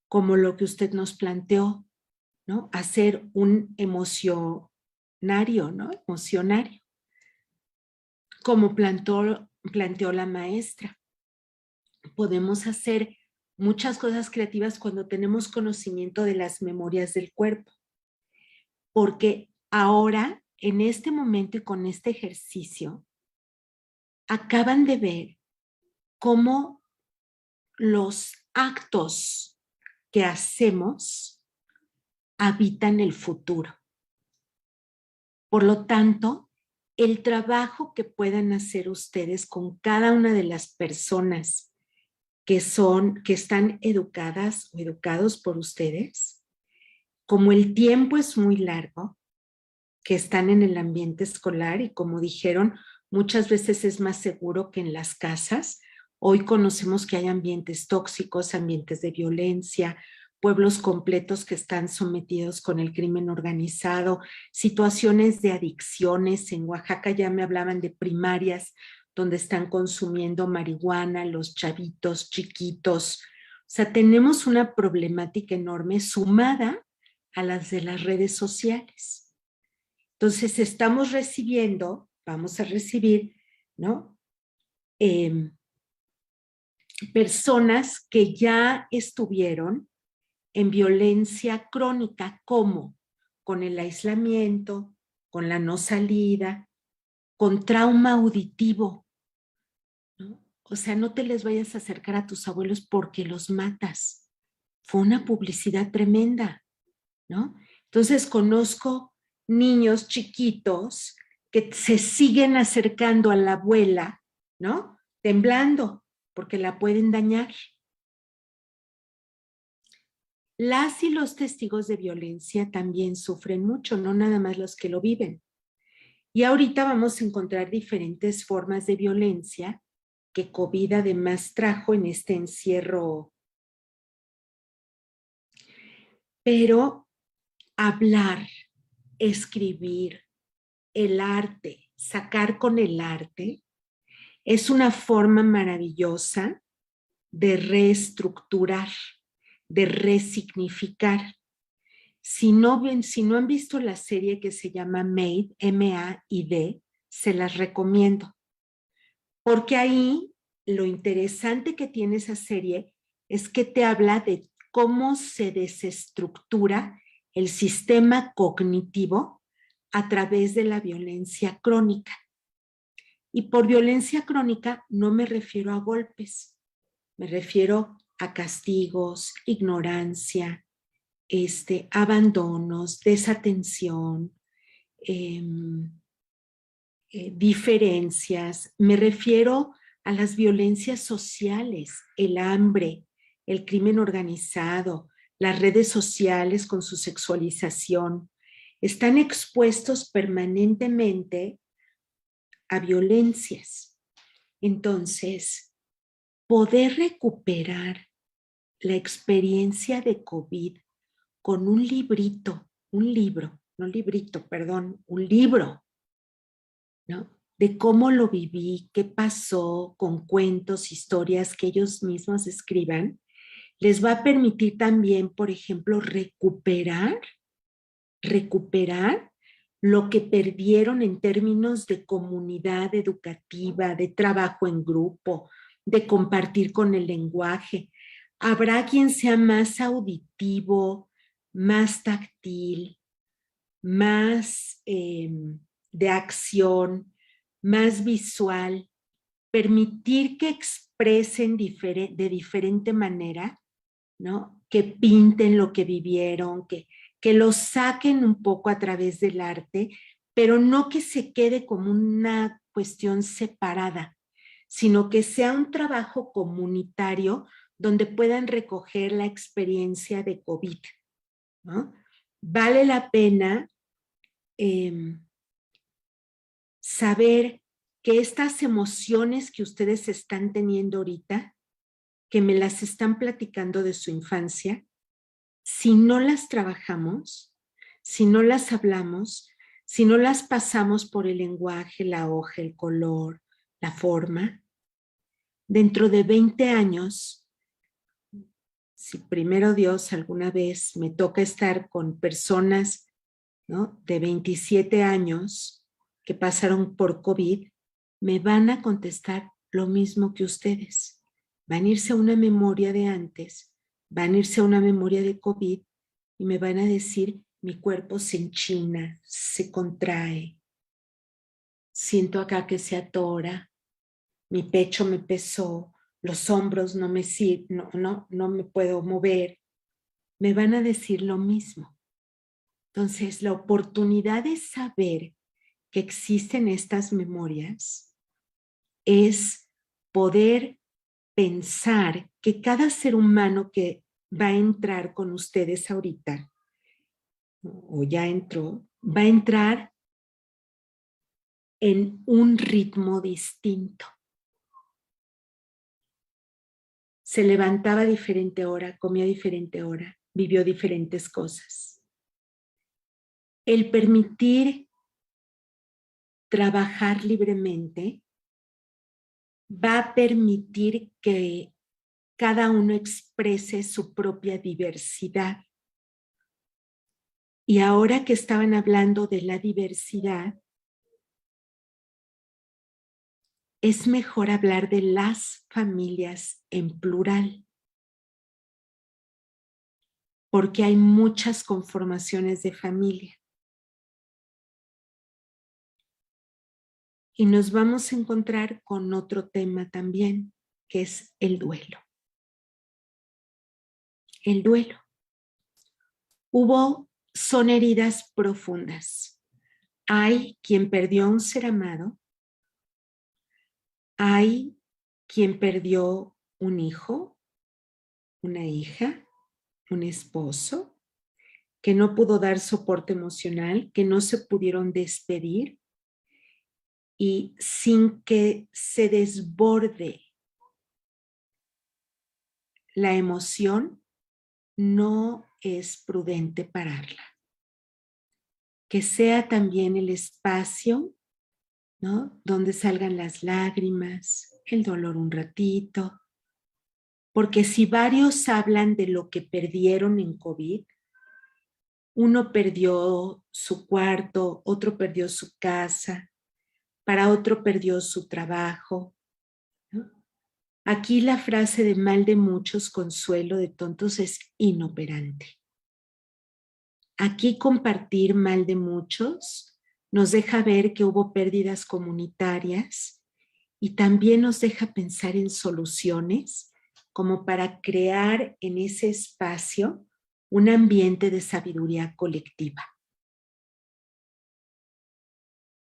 como lo que usted nos planteó, ¿no? Hacer un emocionario, ¿no? Emocionario, como planteó la maestra. Podemos hacer muchas cosas creativas cuando tenemos conocimiento de las memorias del cuerpo, porque ahora, en este momento y con este ejercicio, acaban de ver cómo los actos que hacemos habitan el futuro. Por lo tanto, el trabajo que puedan hacer ustedes con cada una de las personas que están educadas o educados por ustedes, como el tiempo es muy largo, que están en el ambiente escolar y como dijeron, muchas veces es más seguro que en las casas. Hoy conocemos que hay ambientes tóxicos, ambientes de violencia, pueblos completos que están sometidos con el crimen organizado, situaciones de adicciones. En Oaxaca ya me hablaban de primarias donde están consumiendo marihuana, los chavitos chiquitos. O sea, tenemos una problemática enorme sumada a las de las redes sociales. Entonces, estamos recibiendo, vamos a recibir, ¿no? Personas que ya estuvieron en violencia crónica, como con el aislamiento, con la no salida, con trauma auditivo, ¿no? O sea, no te les vayas a acercar a tus abuelos porque los matas. Fue una publicidad tremenda, ¿no? Entonces conozco niños chiquitos que se siguen acercando a la abuela, ¿no? Temblando porque la pueden dañar. Las y los testigos de violencia también sufren mucho, no nada más los que lo viven. Y ahorita vamos a encontrar diferentes formas de violencia que COVID además trajo en este encierro. Pero hablar, escribir, el arte, sacar con el arte, es una forma maravillosa de reestructurar, de resignificar. Si no han visto la serie que se llama Maid, M-A-I-D, se las recomiendo. Porque ahí lo interesante que tiene esa serie es que te habla de cómo se desestructura el sistema cognitivo a través de la violencia crónica. Y por violencia crónica no me refiero a golpes, me refiero a castigos, ignorancia, abandonos, desatención, diferencias. Me refiero a las violencias sociales, el hambre, el crimen organizado, las redes sociales con su sexualización. Están expuestos permanentemente a violencias. Entonces, poder recuperar la experiencia de COVID con un libro, ¿no? De cómo lo viví, qué pasó, con cuentos, historias que ellos mismos escriban, les va a permitir también, por ejemplo, recuperar lo que perdieron en términos de comunidad educativa, de trabajo en grupo, de compartir con el lenguaje. Habrá quien sea más auditivo, más táctil, más de acción, más visual, permitir que expresen de diferente manera, ¿no? Que pinten lo que vivieron, que lo saquen un poco a través del arte, pero no que se quede como una cuestión separada, sino que sea un trabajo comunitario donde puedan recoger la experiencia de COVID, ¿no? Vale la pena saber que estas emociones que ustedes están teniendo ahorita, que me las están platicando de su infancia, si no las trabajamos, si no las hablamos, si no las pasamos por el lenguaje, la hoja, el color, la forma, dentro de 20 años, si primero Dios alguna vez me toca estar con personas, ¿no?, de 27 años que pasaron por COVID, me van a contestar lo mismo que ustedes. Van a irse a una memoria de antes, van a irse a una memoria de COVID y me van a decir, mi cuerpo se enchina, se contrae, siento acá que se atora, mi pecho me pesó, los hombros no me puedo mover. Me van a decir lo mismo. Entonces, la oportunidad de saber que existen estas memorias es poder pensar que cada ser humano que va a entrar con ustedes ahorita, o ya entró, va a entrar en un ritmo distinto. Se levantaba a diferente hora, comía a diferente hora, vivió diferentes cosas. El permitir trabajar libremente va a permitir que cada uno exprese su propia diversidad. Y ahora que estaban hablando de la diversidad, es mejor hablar de las familias en plural, porque hay muchas conformaciones de familia. Y nos vamos a encontrar con otro tema también, que es el duelo. El duelo. Son heridas profundas. Hay quien perdió a un ser amado, hay quien perdió un hijo, una hija, un esposo, que no pudo dar soporte emocional, que no se pudieron despedir, y sin que se desborde la emoción, no es prudente pararla. Que sea también el espacio, ¿no?, donde salgan las lágrimas, el dolor un ratito, porque si varios hablan de lo que perdieron en COVID, uno perdió su cuarto, otro perdió su casa, para otro perdió su trabajo, ¿no? Aquí la frase de mal de muchos, consuelo de tontos es inoperante. Aquí compartir mal de muchos nos deja ver que hubo pérdidas comunitarias y también nos deja pensar en soluciones como para crear en ese espacio un ambiente de sabiduría colectiva.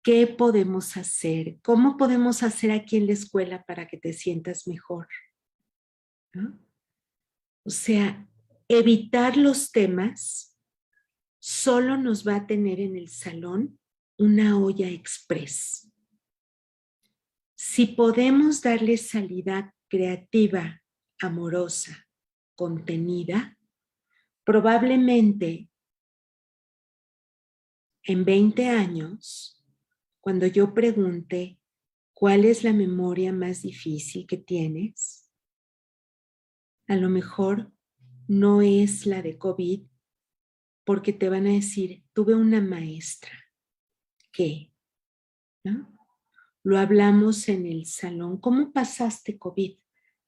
¿Qué podemos hacer? ¿Cómo podemos hacer aquí en la escuela para que te sientas mejor? ¿No? O sea, evitar los temas solo nos va a tener en el salón una olla express. Si podemos darle salida creativa, amorosa, contenida, probablemente en 20 años, cuando yo pregunte cuál es la memoria más difícil que tienes, a lo mejor no es la de COVID, porque te van a decir, tuve una maestra que, ¿no? Lo hablamos en el salón, ¿cómo pasaste COVID?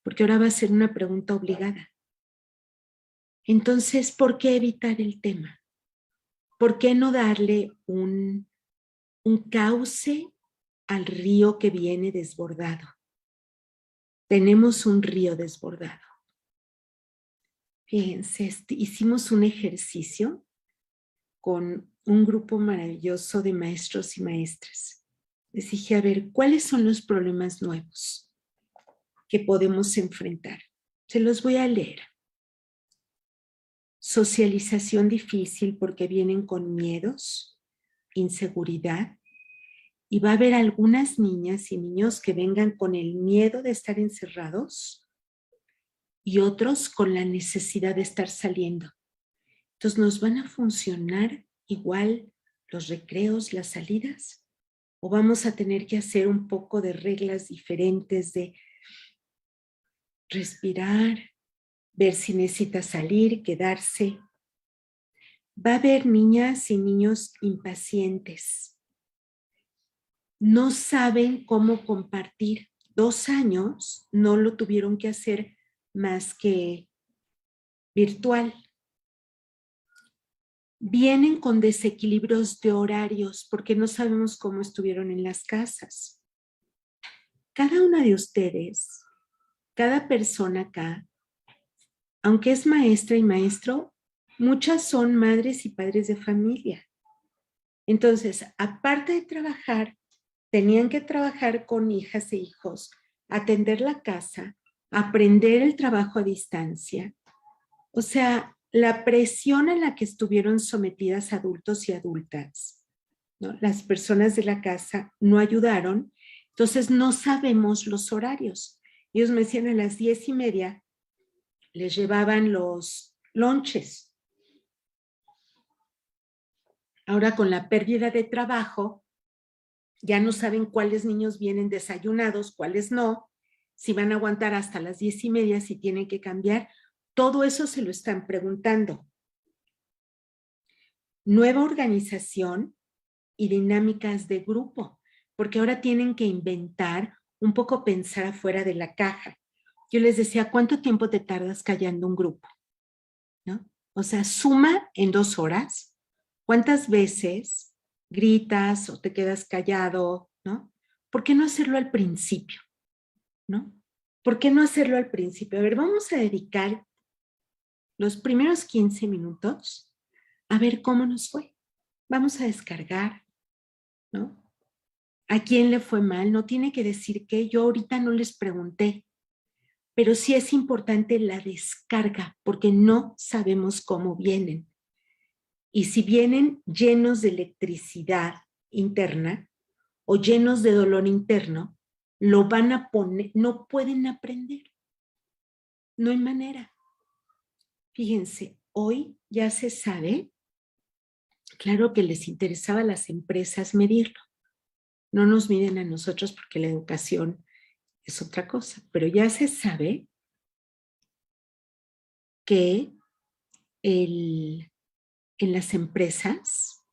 Porque ahora va a ser una pregunta obligada. Entonces, ¿por qué evitar el tema? ¿Por qué no darle un cauce al río que viene desbordado? Tenemos un río desbordado. Fíjense, hicimos un ejercicio con un grupo maravilloso de maestros y maestras. Les dije, a ver, ¿cuáles son los problemas nuevos que podemos enfrentar? Se los voy a leer. Socialización difícil porque vienen con miedos, inseguridad, y va a haber algunas niñas y niños que vengan con el miedo de estar encerrados y otros con la necesidad de estar saliendo. Entonces, ¿nos van a funcionar igual los recreos, las salidas? ¿O vamos a tener que hacer un poco de reglas diferentes de respirar, ver si necesita salir, quedarse? Va a haber niñas y niños impacientes. No saben cómo compartir. 2 años no lo tuvieron que hacer más que virtual. Vienen con desequilibrios de horarios porque no sabemos cómo estuvieron en las casas. Cada una de ustedes, cada persona acá, aunque es maestra y maestro, muchas son madres y padres de familia. Entonces, aparte de trabajar, tenían que trabajar con hijas e hijos, atender la casa, aprender el trabajo a distancia. O sea, la presión a la que estuvieron sometidas adultos y adultas, ¿no? Las personas de la casa no ayudaron, entonces no sabemos los horarios. Ellos me decían a las 10:30 les llevaban los lonches Ahora con la pérdida de trabajo, ya no saben cuáles niños vienen desayunados, cuáles no, si van a aguantar hasta las 10:30, si tienen que cambiar. Todo eso se lo están preguntando. Nueva organización y dinámicas de grupo, porque ahora tienen que inventar, un poco pensar afuera de la caja. Yo les decía, ¿cuánto tiempo te tardas callando un grupo? ¿No? O sea, suma en 2 horas. ¿Cuántas veces gritas o te quedas callado? ¿No? ¿Por qué no hacerlo al principio? ¿No? ¿Por qué no hacerlo al principio? A ver, vamos a dedicar los primeros 15 minutos a ver cómo nos fue. Vamos a descargar, ¿no? ¿A quién le fue mal? No tiene que decir que yo ahorita no les pregunté, pero sí es importante la descarga porque no sabemos cómo vienen. Y si vienen llenos de electricidad interna o llenos de dolor interno, lo van a poner, no pueden aprender. No hay manera. Fíjense, hoy ya se sabe, claro que les interesaba a las empresas medirlo. No nos miden a nosotros porque la educación es otra cosa, pero ya se sabe que en las empresas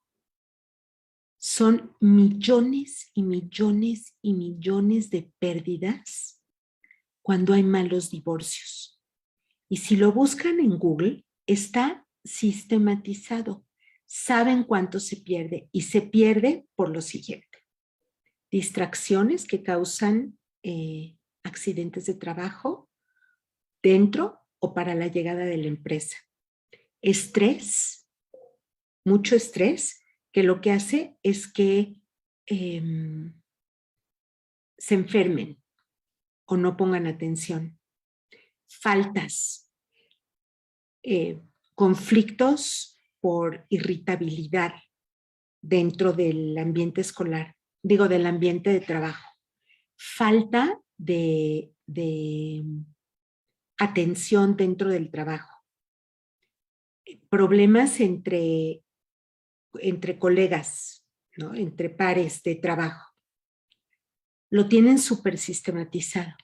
son millones y millones y millones de pérdidas cuando hay malos divorcios. Y si lo buscan en Google, está sistematizado. Saben cuánto se pierde y se pierde por lo siguiente. Distracciones que causan accidentes de trabajo dentro o para la llegada de la empresa. Estrés, mucho estrés, que lo que hace es que se enfermen o no pongan atención. Faltas, conflictos por irritabilidad dentro del ambiente escolar, digo, del ambiente de trabajo. Falta de atención dentro del trabajo. Problemas entre colegas, ¿no? Entre pares de trabajo. Lo tienen súper sistematizado.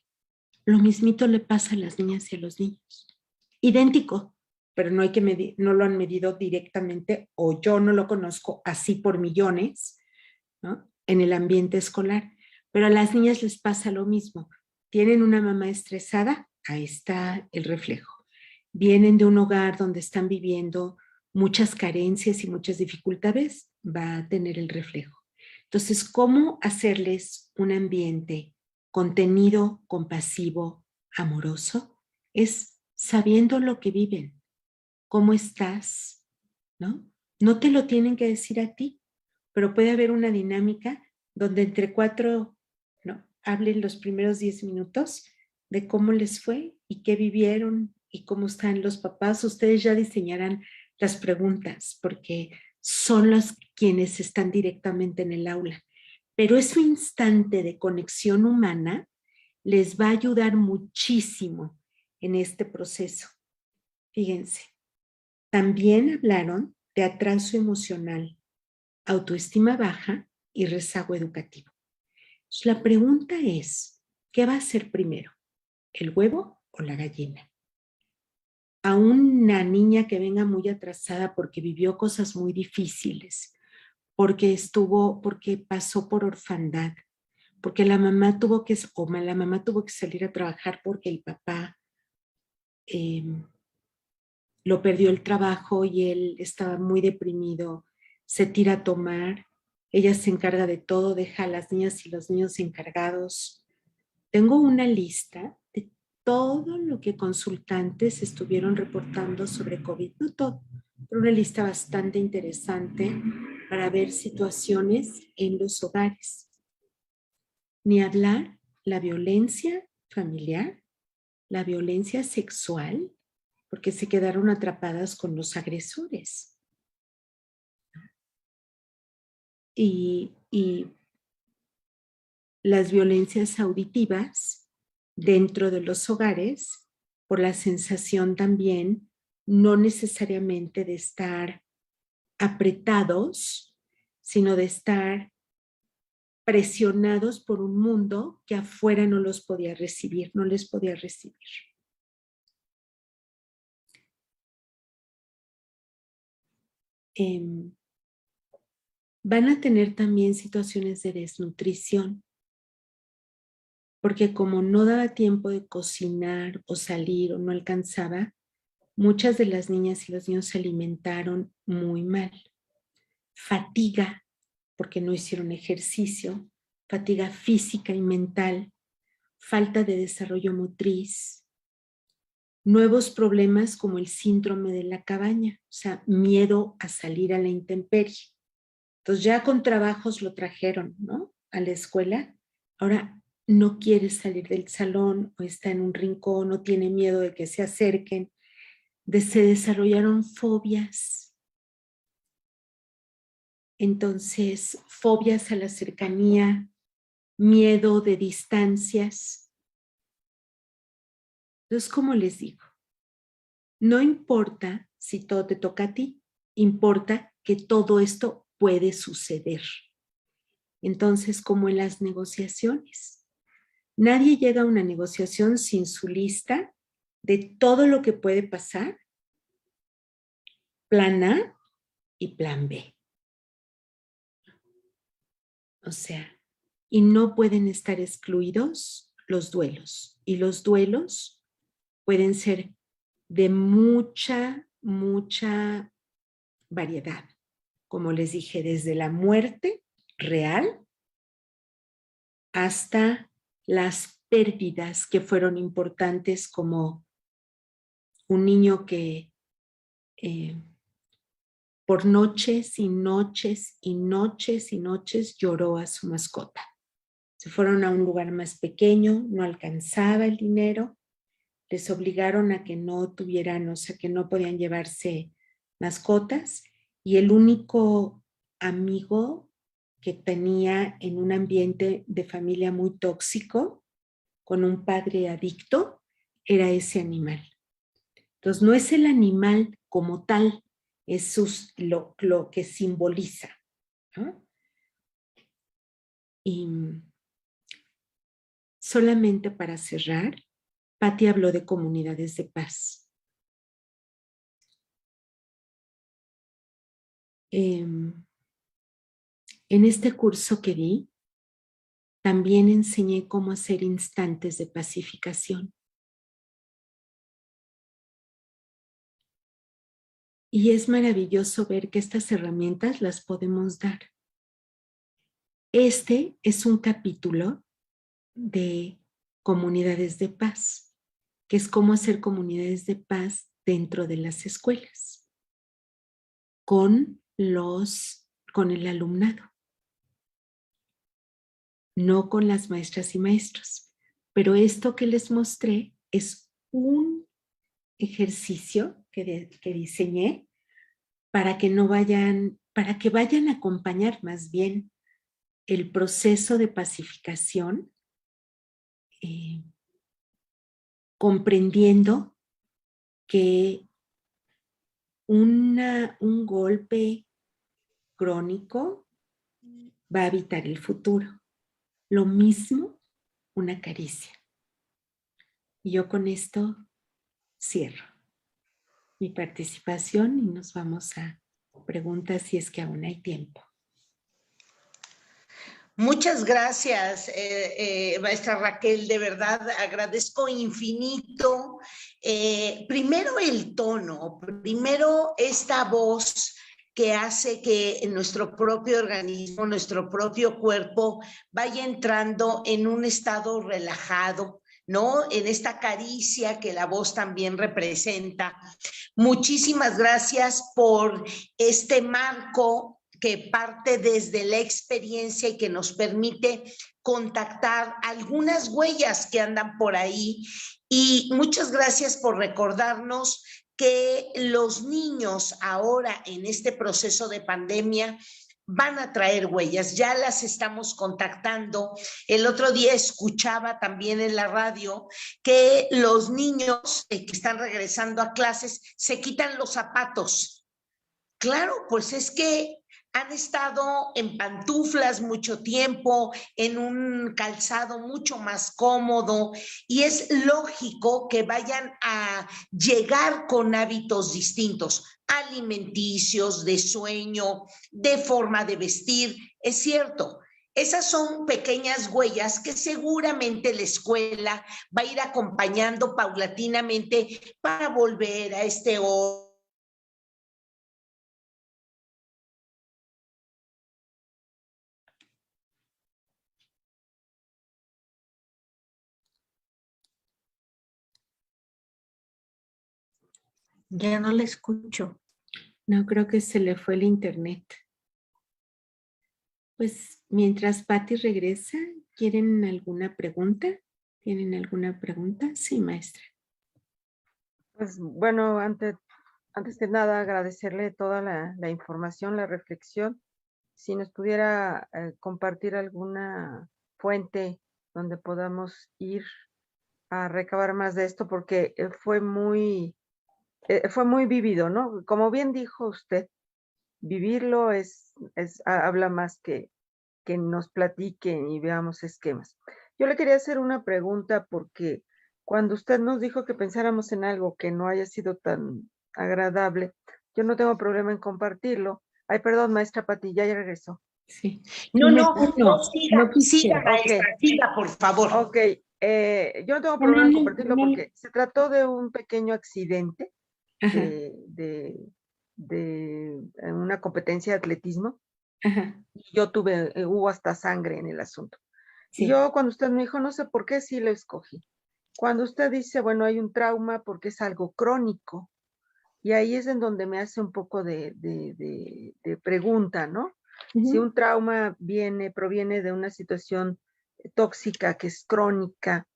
Lo mismito le pasa a las niñas y a los niños. Idéntico, pero no hay que medir, no lo han medido directamente o yo no lo conozco así por millones, ¿no? En el ambiente escolar. Pero a las niñas les pasa lo mismo. Tienen una mamá estresada, ahí está el reflejo. Vienen de un hogar donde están viviendo muchas carencias y muchas dificultades, va a tener el reflejo. Entonces, ¿cómo hacerles un ambiente contenido, compasivo, amoroso? Es sabiendo lo que viven. ¿Cómo estás? ¿No? No te lo tienen que decir a ti, pero puede haber una dinámica donde entre 4, ¿no? Hablen los primeros 10 minutos de cómo les fue y qué vivieron y cómo están los papás. Ustedes ya diseñarán las preguntas porque son los quienes están directamente en el aula. Pero ese instante de conexión humana les va a ayudar muchísimo en este proceso. Fíjense, también hablaron de atraso emocional, autoestima baja y rezago educativo. Entonces, la pregunta es, ¿qué va a ser primero? ¿El huevo o la gallina? A una niña que venga muy atrasada porque vivió cosas muy difíciles, porque pasó por orfandad, porque la mamá tuvo que salir a trabajar porque el papá lo perdió el trabajo y él estaba muy deprimido, se tira a tomar, ella se encarga de todo, deja a las niñas y los niños encargados. Tengo una lista de todo lo que consultantes estuvieron reportando sobre COVID, no todo, pero una lista bastante interesante para ver situaciones en los hogares. Ni hablar la violencia familiar, la violencia sexual, porque se quedaron atrapadas con los agresores. Y las violencias auditivas dentro de los hogares, por la sensación también, no necesariamente de estar apretados, sino de estar presionados por un mundo que afuera no los podía recibir, no les podía recibir. Van a tener también situaciones de desnutrición, porque como no daba tiempo de cocinar o salir o no alcanzaba, muchas de las niñas y los niños se alimentaron muy mal. Fatiga, porque no hicieron ejercicio, fatiga física y mental, falta de desarrollo motriz, nuevos problemas como el síndrome de la cabaña, o sea, miedo a salir a la intemperie. Entonces ya con trabajos lo trajeron, ¿no?, a la escuela. Ahora no quiere salir del salón o está en un rincón o tiene miedo de que se acerquen. Se desarrollaron fobias. Entonces, fobias a la cercanía, miedo de distancias. Entonces, como les digo, no importa si todo te toca a ti, importa que todo esto puede suceder. Entonces, como en las negociaciones, nadie llega a una negociación sin su lista de todo lo que puede pasar, plan A y plan B. O sea, y no pueden estar excluidos los duelos. Y los duelos pueden ser de mucha variedad. Como les dije, desde la muerte real hasta las pérdidas que fueron importantes, como un niño que por noches y noches y noches y noches lloró a su mascota. Se fueron a un lugar más pequeño, no alcanzaba el dinero, les obligaron a que no tuvieran, o sea, que no podían llevarse mascotas, y el único amigo que tenía en un ambiente de familia muy tóxico, con un padre adicto, era ese animal. Entonces, no es el animal como tal, es lo que simboliza, ¿no? Y solamente para cerrar, Patti habló de comunidades de paz. En este curso que di, también enseñé cómo hacer instantes de pacificación. Y es maravilloso ver que estas herramientas las podemos dar. Este es un capítulo de comunidades de paz, que es cómo hacer comunidades de paz dentro de las escuelas, con el alumnado, no con las maestras y maestros. Pero esto que les mostré es un ejercicio que diseñé para que vayan a acompañar más bien el proceso de pacificación, comprendiendo que un golpe crónico va a evitar el futuro. Lo mismo una caricia. Y yo con esto cierro mi participación y nos vamos a preguntas si es que aún hay tiempo. Muchas gracias, maestra Raquel, de verdad agradezco infinito. Primero el tono, primero esta voz que hace que nuestro propio organismo, nuestro propio cuerpo vaya entrando en un estado relajado, ¿no? En esta caricia que la voz también representa. Muchísimas gracias por este marco que parte desde la experiencia y que nos permite contactar algunas huellas que andan por ahí. Y muchas gracias por recordarnos que los niños ahora en este proceso de pandemia van a traer huellas, ya las estamos contactando. El otro día escuchaba también en la radio que los niños que están regresando a clases se quitan los zapatos Claro, pues es que han estado en pantuflas mucho tiempo, en un calzado mucho más cómodo, y es lógico que vayan a llegar con hábitos distintos, alimenticios, de sueño, de forma de vestir. Es cierto, esas son pequeñas huellas que seguramente la escuela va a ir acompañando paulatinamente para volver a este orden. Ya no la escucho. No, creo que se le fue el internet. Pues mientras Patti regresa, ¿quieren alguna pregunta? ¿Tienen alguna pregunta? Sí, maestra. Pues bueno, antes que nada agradecerle toda la información, la reflexión. Si nos pudiera compartir alguna fuente donde podamos ir a recabar más de esto, porque fue muy vívido, ¿no? Como bien dijo usted, vivirlo habla más que nos platiquen y veamos esquemas. Yo le quería hacer una pregunta porque cuando usted nos dijo que pensáramos en algo que no haya sido tan agradable, yo no tengo problema en compartirlo. Ay, perdón, maestra Pati, ya regresó. Sí. No, No siga, quisiera. maestra, siga, por favor. Ok, yo no tengo problema en compartirlo porque se trató de un pequeño accidente Ajá, de una competencia de atletismo. ajá, Yo hubo hasta sangre en el asunto. sí. Yo cuando usted me dijo, no sé por qué sí lo escogí. Cuando usted dice, bueno, hay un trauma porque es algo crónico, y ahí es en donde me hace un poco de pregunta, ¿no? Si un trauma proviene de una situación tóxica que es crónica,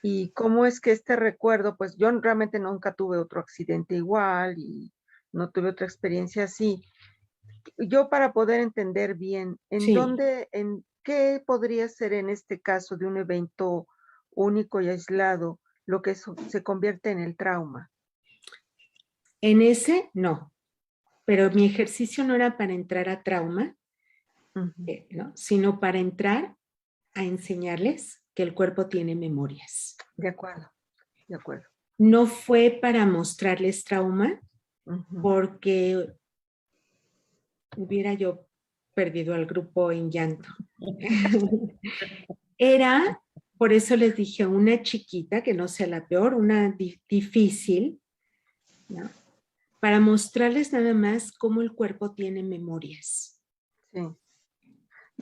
y cómo es que este recuerdo, pues yo realmente nunca tuve otro accidente igual y no tuve otra experiencia así. Yo para poder entender bien, Sí. en qué podría ser en este caso de un evento único y aislado, lo que se convierte en el trauma. En ese, no. Pero mi ejercicio no era para entrar a trauma, ¿no? Sino para entrar a enseñarles que el cuerpo tiene memorias. De acuerdo, de acuerdo. No fue para mostrarles trauma, porque hubiera yo perdido al grupo en llanto. Era, por eso les dije, una chiquita, que no sea la peor, una difícil, ¿no? Para mostrarles nada más cómo el cuerpo tiene memorias. Sí.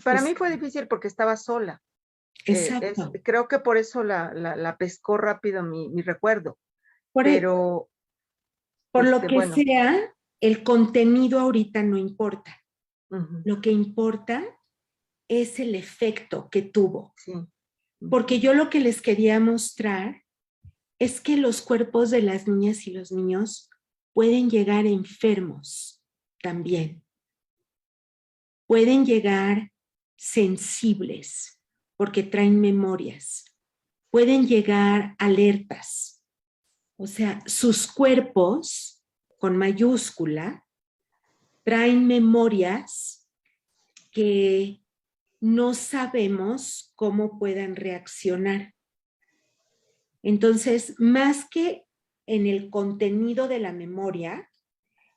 Para mí fue difícil porque estaba sola. Exacto. Creo que por eso la pescó rápido mi recuerdo. Por lo que bueno. sea, el contenido ahorita no importa. Lo que importa es el efecto que tuvo. Sí. Porque yo lo que les quería mostrar es que los cuerpos de las niñas y los niños pueden llegar enfermos también. Pueden llegar sensibles porque traen memorias. Pueden llegar alertas. O sea, sus cuerpos, con mayúscula, traen memorias que no sabemos cómo puedan reaccionar. Entonces, más que en el contenido de la memoria,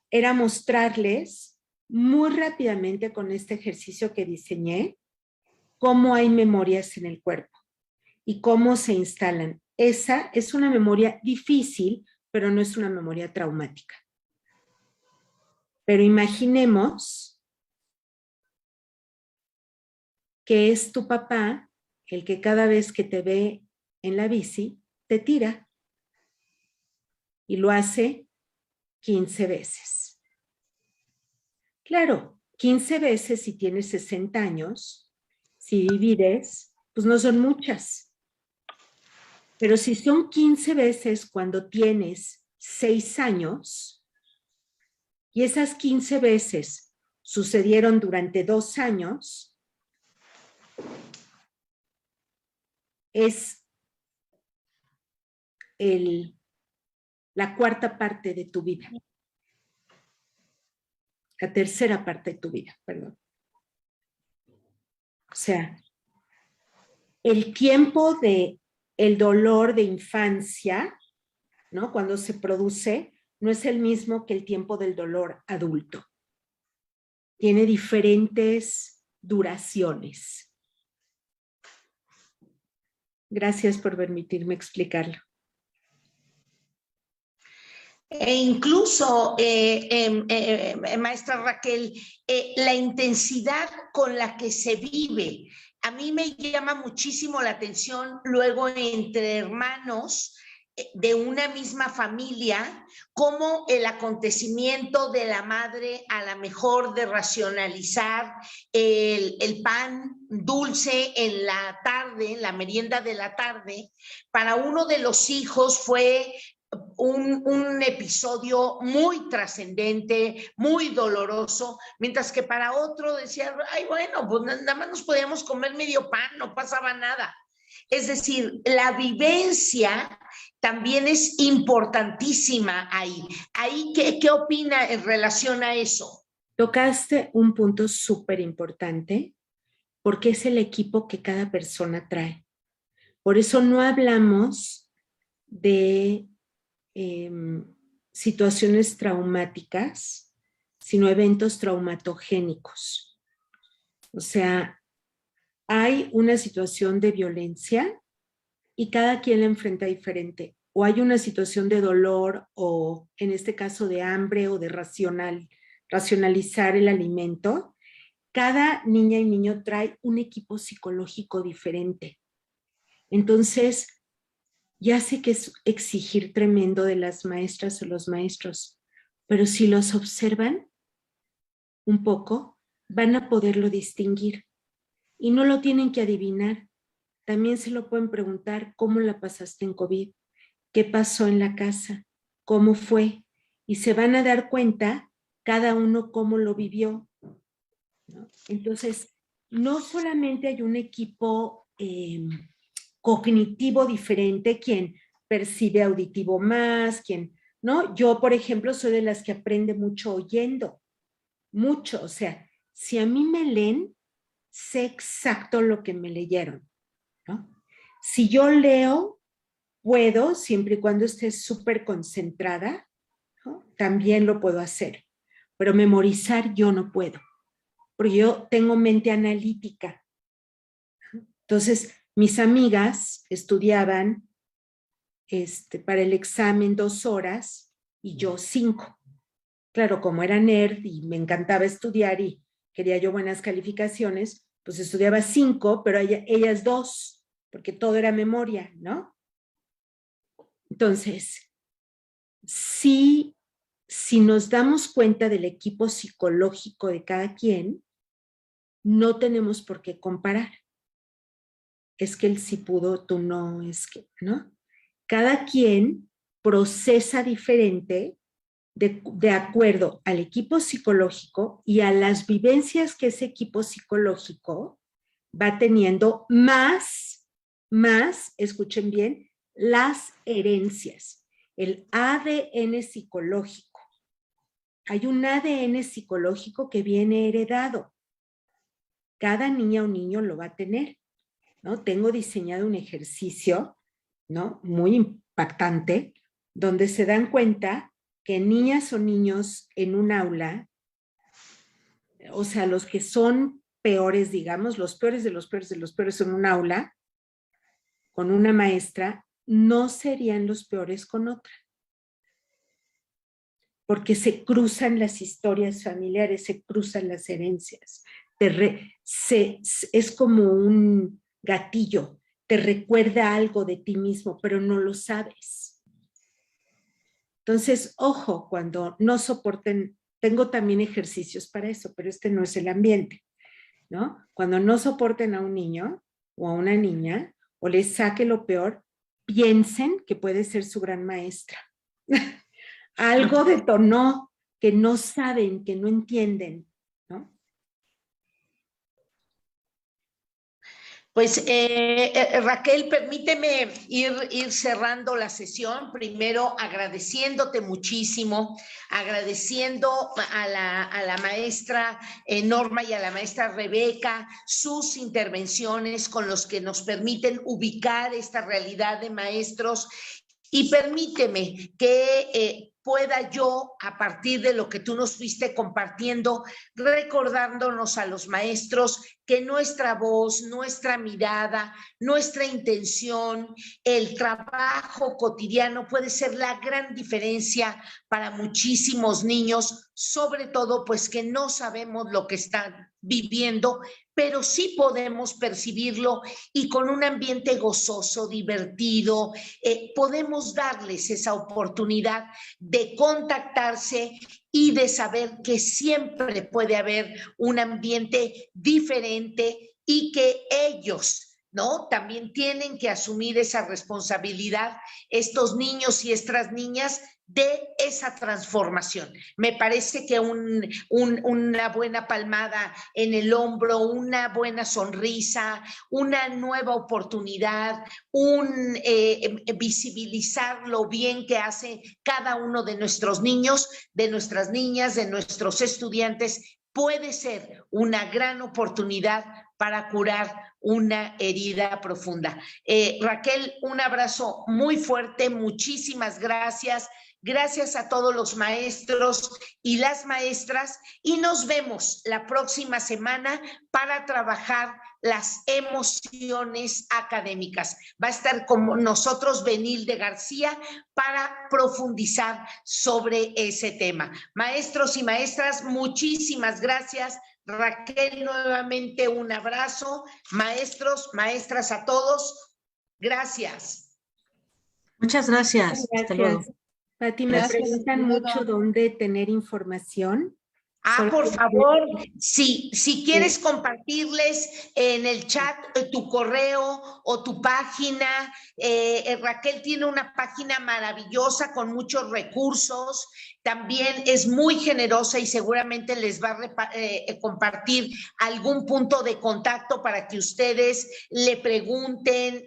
era mostrarles muy rápidamente con este ejercicio que diseñé cómo hay memorias en el cuerpo y cómo se instalan. Esa es una memoria difícil, pero no es una memoria traumática. Pero imaginemos que es tu papá el que cada vez que te ve en la bici, te tira. Y lo hace 15 veces. Claro, 15 veces si tienes 60 años, si divides, pues no son muchas. Pero si son 15 veces cuando tienes 6 años, y esas 15 veces sucedieron durante 2 años, es la cuarta parte de tu vida. la tercera parte de tu vida, perdón. O sea, el tiempo de el dolor de infancia, ¿no? Cuando se produce, no es el mismo que el tiempo del dolor adulto. Tiene diferentes duraciones. Gracias por permitirme explicarlo. E incluso, maestra Raquel, la intensidad con la que se vive. A mí me llama muchísimo la atención luego entre hermanos de una misma familia, cómo el acontecimiento de la madre a la mejor de racionalizar el pan dulce en la tarde, en la merienda de la tarde, para uno de los hijos fue un episodio muy trascendente, muy doloroso, mientras que para otro decía, ay, bueno, pues nada más nos podíamos comer medio pan, no pasaba nada. Es decir, la vivencia también es importantísima ahí. ¿Qué opina en relación a eso? Tocaste un punto súper importante, porque es el equipo que cada persona trae. Por eso no hablamos de situaciones traumáticas, sino eventos traumatogénicos. O sea, hay una situación de violencia y cada quien la enfrenta diferente. O hay una situación de dolor o, en este caso, de hambre o de racionalizar el alimento. Cada niña y niño trae un equipo psicológico diferente. Entonces, ya sé que es exigir tremendo de las maestras o los maestros, pero si los observan un poco, van a poderlo distinguir. Y no lo tienen que adivinar. También se lo pueden preguntar, ¿cómo la pasaste en COVID? ¿Qué pasó en la casa? ¿Cómo fue? Y se van a dar cuenta cada uno cómo lo vivió, ¿no? Entonces, no solamente hay un equipo cognitivo diferente, quien percibe auditivo más, ¿no? Yo, por ejemplo, soy de las que aprende mucho oyendo, mucho. O sea, si a mí me leen, sé exacto lo que me leyeron, ¿no? Si yo leo, puedo, siempre y cuando esté súper concentrada, ¿no? También lo puedo hacer, pero memorizar yo no puedo, porque yo tengo mente analítica. Entonces, mis amigas estudiaban para el examen 2 horas y yo 5. Claro, como era nerd y me encantaba estudiar y quería yo buenas calificaciones, pues estudiaba 5, pero ellas 2, porque todo era memoria, ¿no? Entonces, si nos damos cuenta del equipo psicológico de cada quien, no tenemos por qué comparar. Es que él sí pudo, tú no, es que, ¿no? Cada quien procesa diferente de acuerdo al equipo psicológico y a las vivencias que ese equipo psicológico va teniendo, más, escuchen bien, las herencias, el ADN psicológico. Hay un ADN psicológico que viene heredado. Cada niña o niño lo va a tener, ¿no? Tengo diseñado un ejercicio, ¿no? Muy impactante, donde se dan cuenta que niñas o niños en un aula, o sea, los que son peores, digamos, los peores de los peores de los peores en un aula, con una maestra, no serían los peores con otra. Porque se cruzan las historias familiares, se cruzan las herencias. Es como un gatillo, te recuerda algo de ti mismo, pero no lo sabes. Entonces, ojo, cuando no soporten, tengo también ejercicios para eso, pero este no es el ambiente, ¿no? Cuando no soporten a un niño o a una niña, o les saque lo peor, piensen que puede ser su gran maestra. Algo detonó que no saben, que no entienden, ¿no? Pues Raquel, permíteme ir cerrando la sesión, primero agradeciéndote muchísimo, agradeciendo a la maestra Norma y a la maestra Rebeca sus intervenciones con los que nos permiten ubicar esta realidad de maestros, y permíteme que pueda yo, a partir de lo que tú nos fuiste compartiendo, recordándonos a los maestros que nuestra voz, nuestra mirada, nuestra intención, el trabajo cotidiano puede ser la gran diferencia para muchísimos niños, sobre todo pues que no sabemos lo que están viviendo, pero sí podemos percibirlo y con un ambiente gozoso, divertido, podemos darles esa oportunidad de contactarse y de saber que siempre puede haber un ambiente diferente y que ellos, ¿no? También tienen que asumir esa responsabilidad, estos niños y estas niñas, de esa transformación. Me parece que una buena palmada en el hombro, una buena sonrisa, una nueva oportunidad, visibilizar lo bien que hace cada uno de nuestros niños, de nuestras niñas, de nuestros estudiantes, puede ser una gran oportunidad para curar una herida profunda. Raquel, un abrazo muy fuerte, muchísimas gracias. Gracias a todos los maestros y las maestras, y nos vemos la próxima semana para trabajar las emociones académicas. Va a estar con nosotros Benilde García para profundizar sobre ese tema. Maestros y maestras, muchísimas gracias. Raquel, nuevamente un abrazo. Maestros, maestras, a todos, gracias. Muchas gracias. Hasta luego. Pati, me preguntan mucho dónde tener información. Por favor, si quieres compartirles en el chat tu correo o tu página, Raquel tiene una página maravillosa con muchos recursos, también es muy generosa y seguramente les va a compartir algún punto de contacto para que ustedes le pregunten,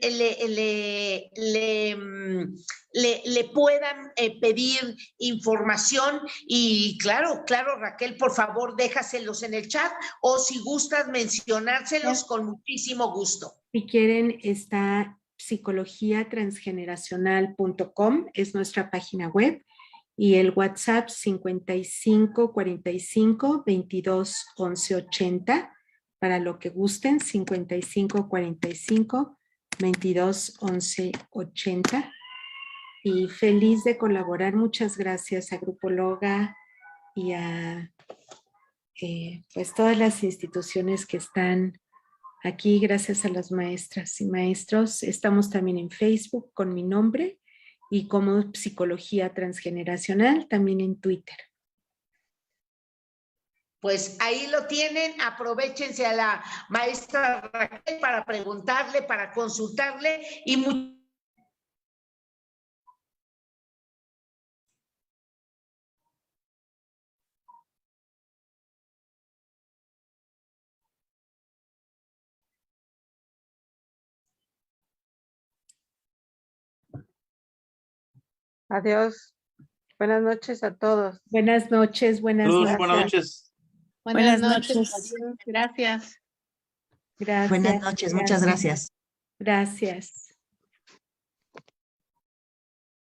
le puedan pedir información. Y claro, Raquel, por favor, déjaselos en el chat, o si gustas mencionárselos, con muchísimo gusto. Si quieren, está psicologiatransgeneracional.com, es nuestra página web, y el WhatsApp 55 45 22 11 80, para lo que gusten, 55 45 22 11 80. Y feliz de colaborar. Muchas gracias a Grupo Loga y a pues todas las instituciones que están aquí. Gracias a las maestras y maestros. Estamos también en Facebook con mi nombre y como Psicología Transgeneracional, también en Twitter. Pues ahí lo tienen, aprovechense a la maestra Raquel para preguntarle, para consultarle, y Adiós. Buenas noches a todos. Buenas noches, buenas noches. Buenas noches. Buenas noches. Adiós. Gracias. Gracias. Buenas noches, muchas gracias. Gracias.